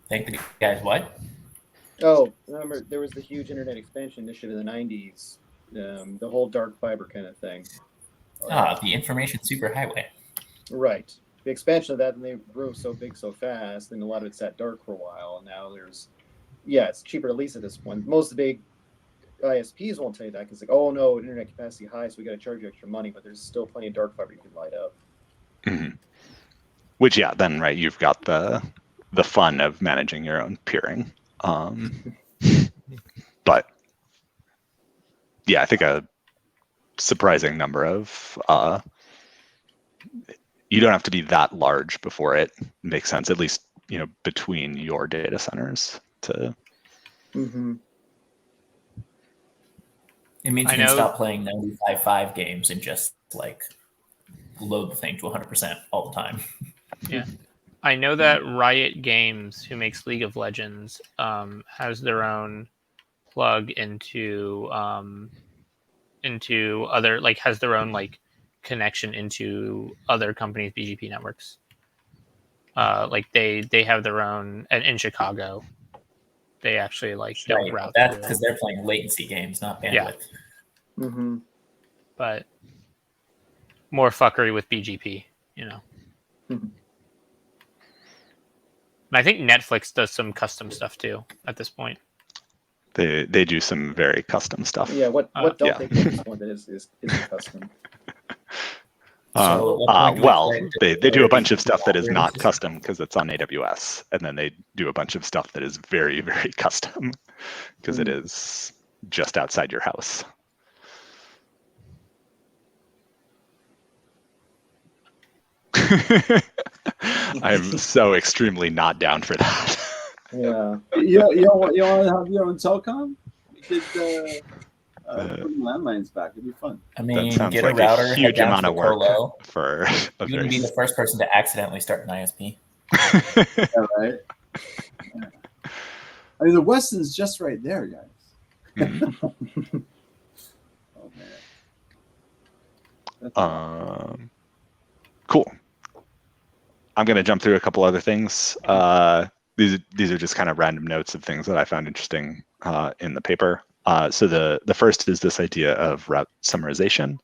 thank the guys what? Oh, remember there was the huge internet expansion initiative in the '90s, the whole dark fiber kind of thing. The information superhighway. Right. The expansion of that, and they grew so big so fast, and a lot of it sat dark for a while. And now it's cheaper to lease at this point. Most of the big ISPs won't tell you that because like, oh no, internet capacity high, so we got to charge you extra money. But there's still plenty of dark fiber you can light up. Mm-hmm. Which then right, you've got the fun of managing your own peering. But yeah, I think a surprising number of you don't have to be that large before it makes sense, at least between your data centers to. Mm-hmm. It means you can stop playing 95.5 games and just like load the thing to 100% all the time. Yeah. I know that Riot Games, who makes League of Legends, has their own plug into other, like, has their own like connection into other companies' BGP networks. Like they have their own in Chicago. They actually like don't route. That's because they're playing latency games, not bandwidth. Yeah. Mm-hmm. But more fuckery with BGP, Mm-hmm. And I think Netflix does some custom stuff too at this point. They do some very custom stuff. Yeah, what don't they do at this point that is custom? They do a bunch of stuff that is not custom because it's on AWS, and then they do a bunch of stuff that is very, very custom because it is just outside your house. I'm so extremely not down for that. Yeah. You want to have your own telecom? You could put landlines back. It'd be fun. I mean, that sounds get like a router, a huge amount of work colo. for a You wouldn't be the first person to accidentally start an ISP. Yeah, right. Yeah. I mean, the Weston's just right there, guys. Mm-hmm. Oh man. Cool. I'm going to jump through a couple other things. These are just kind of random notes of things that I found interesting in the paper. So the first is this idea of route summarization.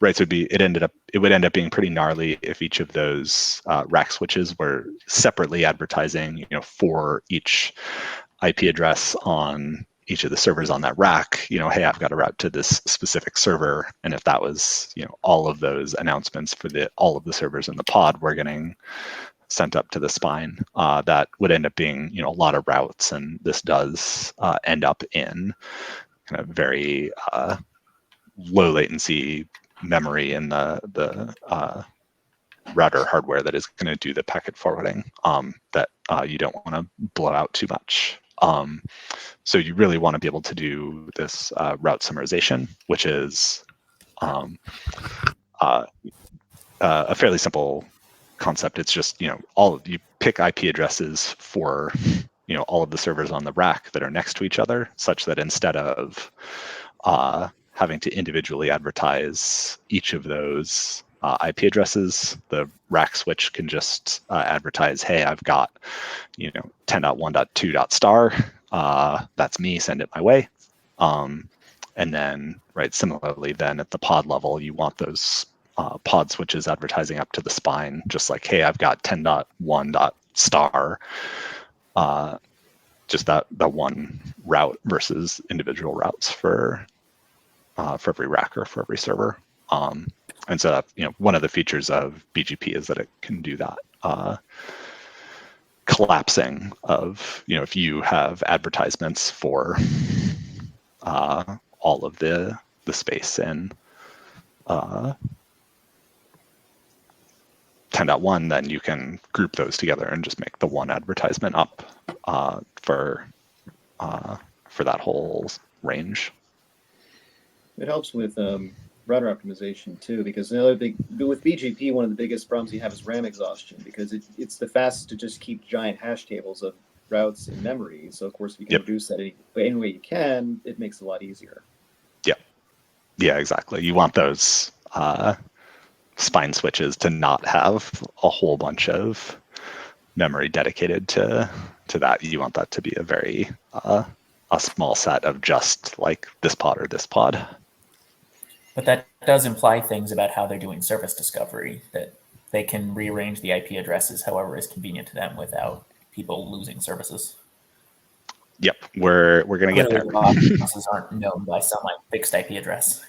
Rights would would end up being pretty gnarly if each of those rack switches were separately advertising, for each IP address on each of the servers on that rack, hey, I've got a route to this specific server. And if that was, all of those announcements for all of the servers in the pod were getting sent up to the spine, that would end up being, a lot of routes. And this does end up in kind of very low latency memory in the router hardware that is going to do the packet forwarding that you don't want to blow out too much. So you really want to be able to do this route summarization, which is a fairly simple concept. It's just, you pick IP addresses for, all of the servers on the rack that are next to each other, such that instead of having to individually advertise each of those IP addresses, the rack switch can just advertise, hey, I've got, 10.1.2.star. That's me, send it my way. And then, right, similarly, then at the pod level, you want those pod switches advertising up to the spine, just like, hey, I've got 10.1.star. Just that one route versus individual routes for every rack or for every server. And so, one of the features of BGP is that it can do that collapsing of, if you have advertisements for all of the space in 10.1, then you can group those together and just make the one advertisement up for that whole range. It helps with router optimization too, because with BGP, one of the biggest problems you have is RAM exhaustion, because it's the fastest to just keep giant hash tables of routes in memory. So of course, if you can reduce that any way you can, it makes it a lot easier. Yeah, exactly. You want those spine switches to not have a whole bunch of memory dedicated to that. You want that to be a very a small set of just like this pod or this pod. But that does imply things about how they're doing service discovery, that they can rearrange the IP addresses however is convenient to them without people losing services. Yep, we're going to get there. Boxes aren't known by some fixed IP address.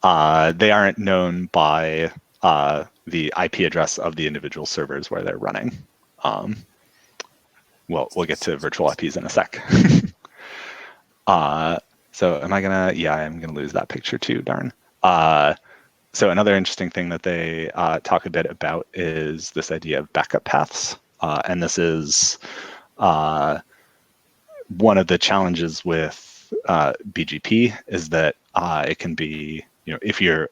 They aren't known by the IP address of the individual servers where they're running. We'll get to virtual IPs in a sec. So am I gonna? Yeah, I'm gonna lose that picture too. Darn. So another interesting thing that they talk a bit about is this idea of backup paths, and this is one of the challenges with BGP is that it can be, if you're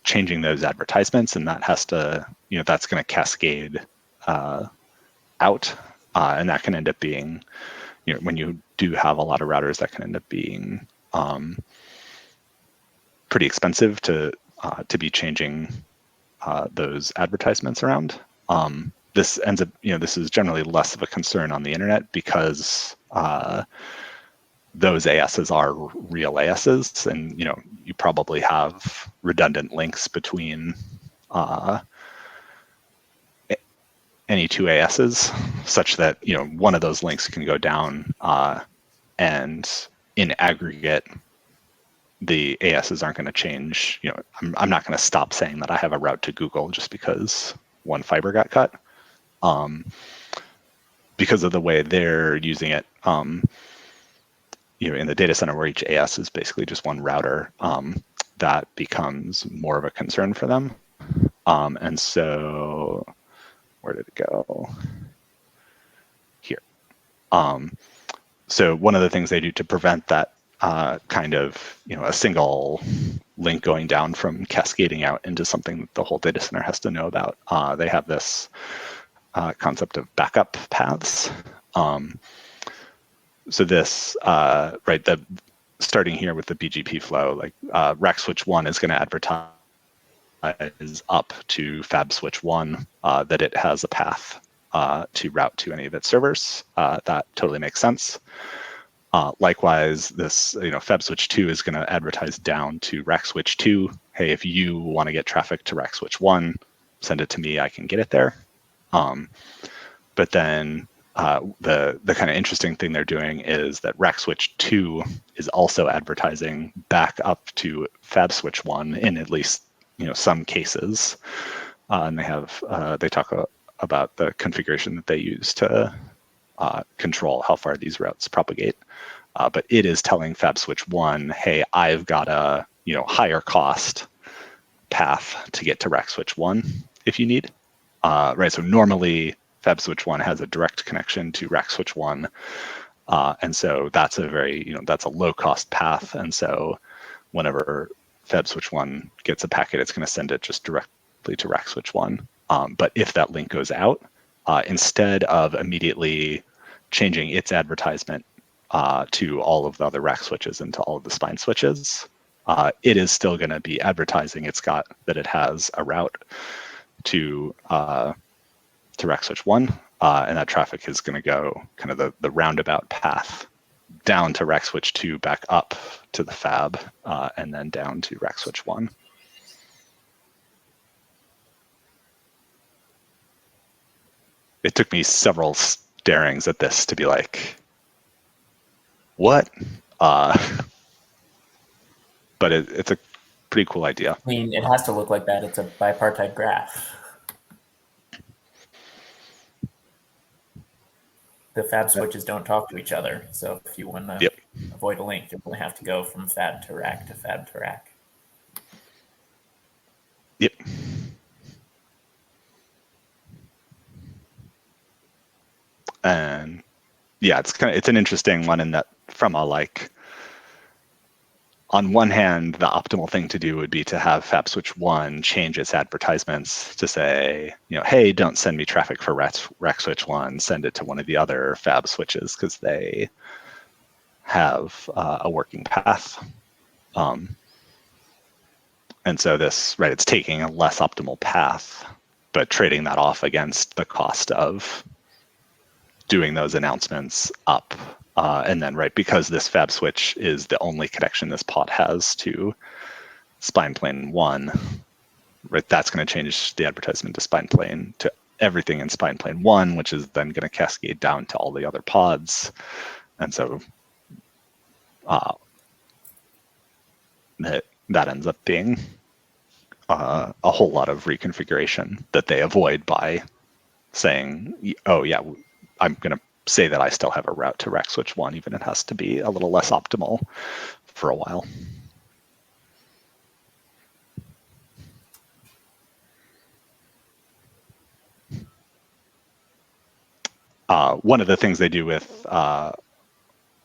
changing those advertisements, and that has to, that's going to cascade out, and that can end up being, when you do have a lot of routers, that can end up being pretty expensive to be changing those advertisements around. This ends up, this is generally less of a concern on the internet because those ASs are real ASs, and you probably have redundant links between any two ASs, such that one of those links can go down, and in aggregate, the ASs aren't going to change. I'm not going to stop saying that I have a route to Google just because one fiber got cut, because of the way they're using it. In the data center where each AS is basically just one router, that becomes more of a concern for them. And so, where did it go? Here. So one of the things they do to prevent that kind of, a single link going down from cascading out into something that the whole data center has to know about, they have this concept of backup paths. So this, starting here with the BGP flow, like rack switch 1 is going to advertise up to fab switch 1 that it has a path to route to any of its servers. That totally makes sense. Likewise, this, fab switch 2 is going to advertise down to rack switch 2. Hey, if you want to get traffic to rack switch 1, send it to me, I can get it there. But then the kind of interesting thing they're doing is that rack switch 2 is also advertising back up to fab switch 1 in at least some cases, and they talk about the configuration that they use to control how far these routes propagate. But it is telling fab switch 1, hey, I've got a higher cost path to get to rack switch 1, if you need. Right, so normally Fab Switch 1 has a direct connection to Rack Switch 1, and so that's a very, that's a low-cost path, and so whenever Fab Switch 1 gets a packet, it's going to send it just directly to Rack Switch 1. But if that link goes out, instead of immediately changing its advertisement to all of the other rack switches and to all of the spine switches, it is still going to be advertising that it has a route to Rack Switch 1, and that traffic is going to go kind of the roundabout path down to Rack Switch 2, back up to the Fab, and then down to Rack Switch 1. It took me several starings at this to be like, what? But it's a pretty cool idea. I mean, it has to look like that. It's a bipartite graph. The Fab switches don't talk to each other. So if you want to avoid a link, you're going to have to go from Fab to Rack to Fab to Rack. Yep. And yeah, it's an interesting one in that from a on one hand, the optimal thing to do would be to have Fab Switch 1 change its advertisements to say, hey, don't send me traffic for Rack Switch 1, send it to one of the other Fab switches because they have a working path. And so it's taking a less optimal path, but trading that off against the cost of doing those announcements up. And then, because this Fab switch is the only connection this pod has to spine plane 1, that's going to change the advertisement to spine plane to everything in spine plane 1, which is then going to cascade down to all the other pods. And so that ends up being a whole lot of reconfiguration that they avoid by saying, oh yeah, I'm going to say that I still have a route to Rack Switch 1, even it has to be a little less optimal for a while. One of the things they do with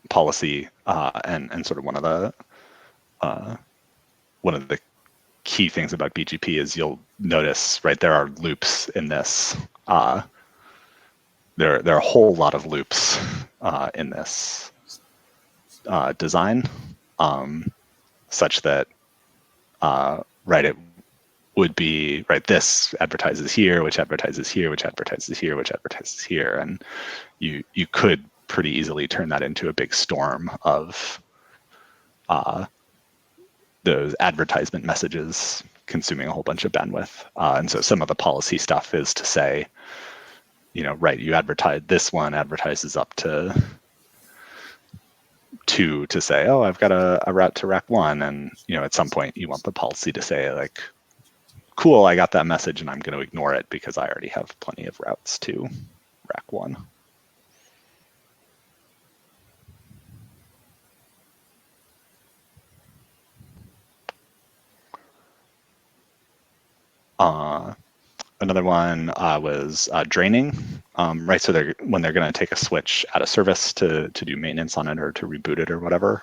policy and sort of one of the key things about BGP is you'll notice, there are loops in this. There are a whole lot of loops in this design, such that it would be this advertises here, which advertises here, which advertises here, which advertises here, and you could pretty easily turn that into a big storm of those advertisement messages consuming a whole bunch of bandwidth. And so some of the policy stuff is to say, you advertise, this one advertises up to 2 to say, oh, I've got a route to Rack 1. And, at some point you want the policy to say cool, I got that message and I'm going to ignore it because I already have plenty of routes to Rack 1. Another one was draining, So when they're going to take a switch out of service to do maintenance on it or to reboot it or whatever,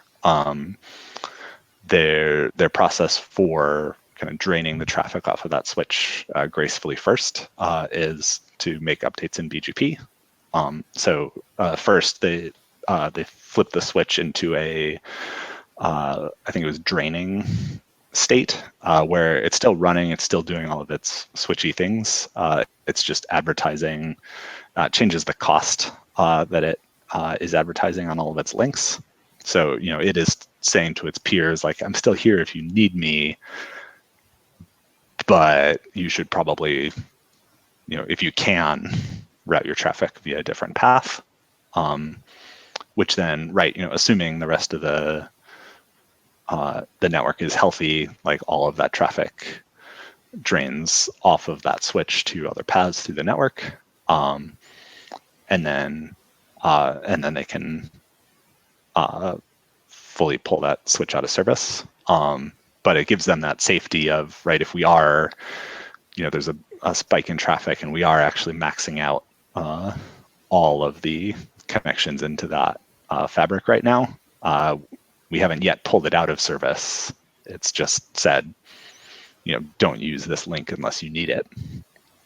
their process for kind of draining the traffic off of that switch gracefully first is to make updates in BGP. So first they flip the switch into a I think it was draining state where it's still running, it's still doing all of its switchy things. It's just advertising, changes the cost that it is advertising on all of its links. So, it is saying to its peers, I'm still here if you need me, but you should probably, if you can, route your traffic via a different path, which then, assuming the rest of the network is healthy, all of that traffic drains off of that switch to other paths through the network, and then they can fully pull that switch out of service. But it gives them that safety of if we are there's a spike in traffic, and we are actually maxing out all of the connections into that fabric right now. We haven't yet pulled it out of service. It's just said, don't use this link unless you need it.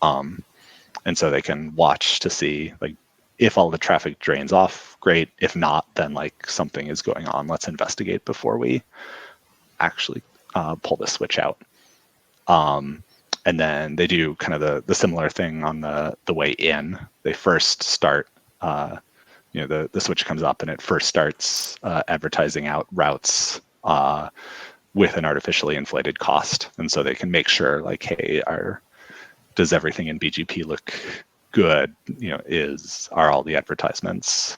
And so they can watch to see, like, if all the traffic drains off, great. If not, then like something is going on. Let's investigate before we actually pull the switch out. And then they do kind of the similar thing on the way in. They first start, the switch comes up and it first starts advertising out routes with an artificially inflated cost. And so they can make sure, like, hey, does everything in BGP look good? Are all the advertisements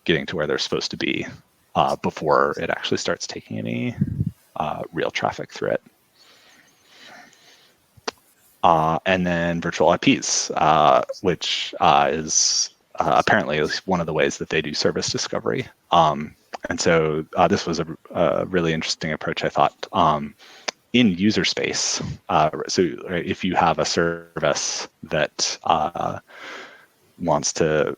getting to where they're supposed to be before it actually starts taking any real traffic through it? And then virtual IPs, which is apparently one of the ways that they do service discovery. And so this was a really interesting approach, I thought. In user space, so if you have a service that wants to,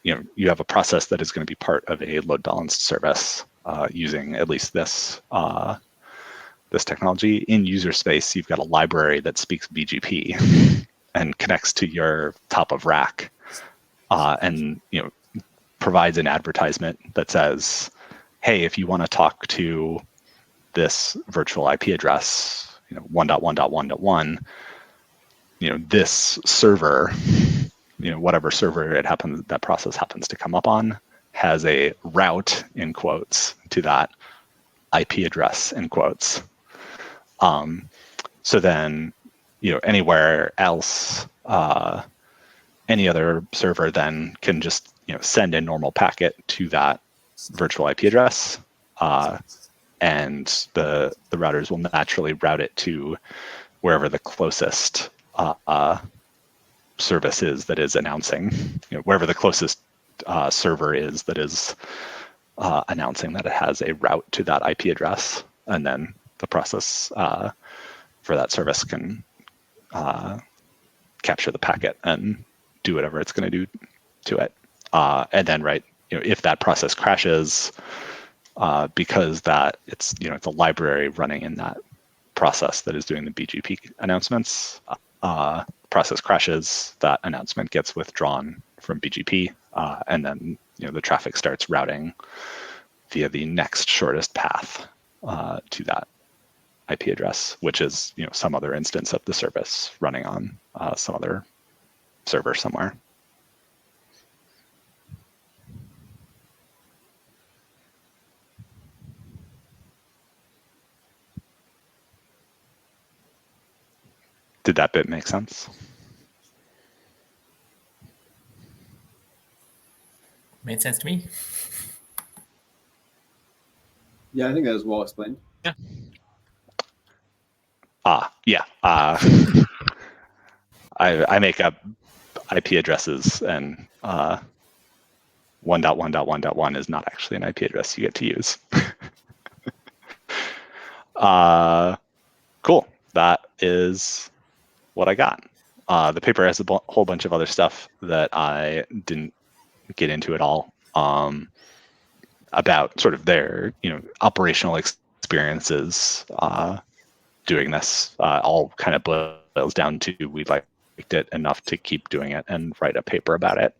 you have a process that is going to be part of a load balanced service using at least this technology. In user space, you've got a library that speaks BGP and connects to your top of rack, and provides an advertisement that says, hey, if you want to talk to this virtual IP address, 1.1.1.1, this server, whatever server that process happens to come up on, has a route in quotes to that IP address in quotes. So then, anywhere else, any other server then can just send a normal packet to that virtual IP address, and the routers will naturally route it to wherever the closest service is that is announcing, wherever the closest server is that is announcing that it has a route to that IP address, and then the process for that service can capture the packet and do whatever it's going to do to it. And then, if that process crashes, because it's a library running in that process that is doing the BGP announcements, process crashes, that announcement gets withdrawn from BGP, and then the traffic starts routing via the next shortest path to that IP address, which is some other instance of the service running on some other server somewhere. Did that bit make sense? Made sense to me. Yeah, I think that was well explained. Yeah. I make up IP addresses, and 1.1.1.1 is not actually an IP address you get to use. Cool. That is what I got. The paper has a whole bunch of other stuff that I didn't get into at all, about sort of their operational experiences doing this. All kind of boils down to we liked it enough to keep doing it and write a paper about it.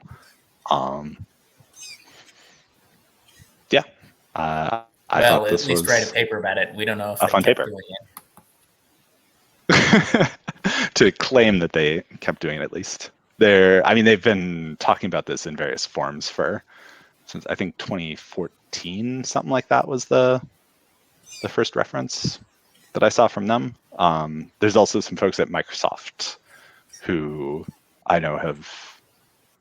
Yeah. I thought at this least was write a paper about it. We don't know if a they fun kept paper. doing it. To claim that they kept doing it, at least. They've been talking about this in various forms since I think 2014, something like that was the first reference that I saw from them. There's also some folks at Microsoft who I know have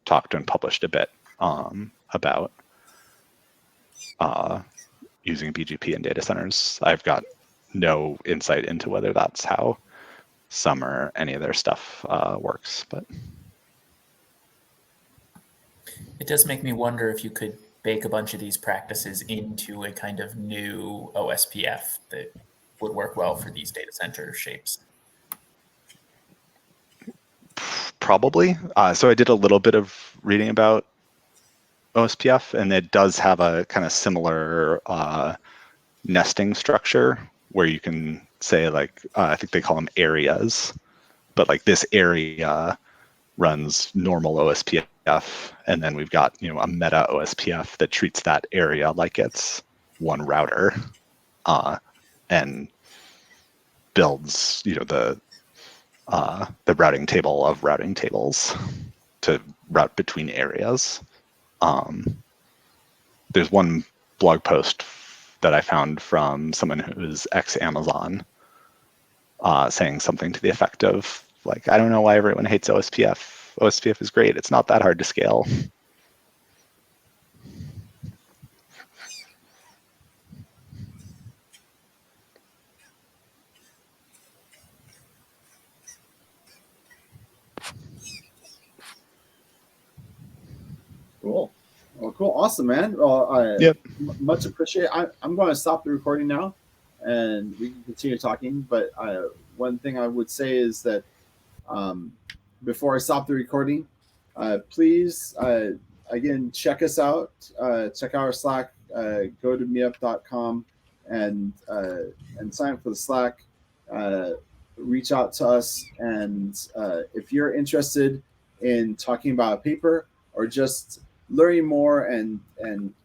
talked and published a bit about using BGP in data centers. I've got no insight into whether that's how some or any of their stuff works, but It does make me wonder if you could bake a bunch of these practices into a kind of new OSPF that would work well for these data center shapes. Probably. So I did a little bit of reading about OSPF, and it does have a kind of similar nesting structure where you can say, like, I think they call them areas, but like this area runs normal OSPF, and then we've got, you know, a meta OSPF that treats that area like it's one router, and builds, you know, the routing table of routing tables to route between areas. There's one blog post that I found from someone who's ex-Amazon saying something to the effect of, like, I don't know why everyone hates OSPF. OSPF is great. It's not that hard to scale. Cool. Well, cool. Awesome, man. Well, Yep. Much appreciated. I'm going to stop the recording now, and we can continue talking. But one thing I would say is that before I stop the recording, please, again, check us out. Check out our Slack. Go to meetup.com and sign up for the Slack. Reach out to us. And if you're interested in talking about a paper or just learning more and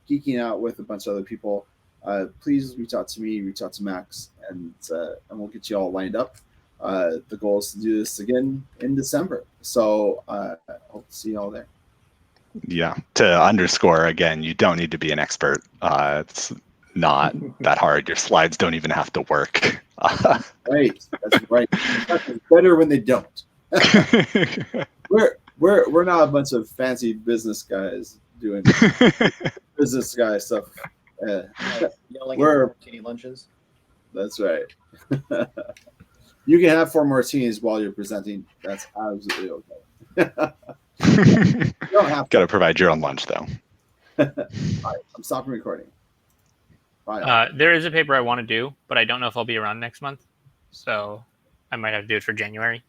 geeking out with a bunch of other people, please reach out to me, reach out to Max, and we'll get you all lined up. The goal is to do this again in December. So I hope to see you all there. Yeah. To underscore again, you don't need to be an expert. It's not that hard. Your slides don't even have to work. Right. That's right. It's better when they don't. We're not a bunch of fancy business guys doing business guy stuff. Yelling We're- at martini lunches. That's right. You can have 4 martinis while you're presenting. That's absolutely okay. You don't have Got to. to provide your own lunch, though. All right, I'm stopping recording. Bye. There is a paper I want to do, but I don't know if I'll be around next month, so I might have to do it for January.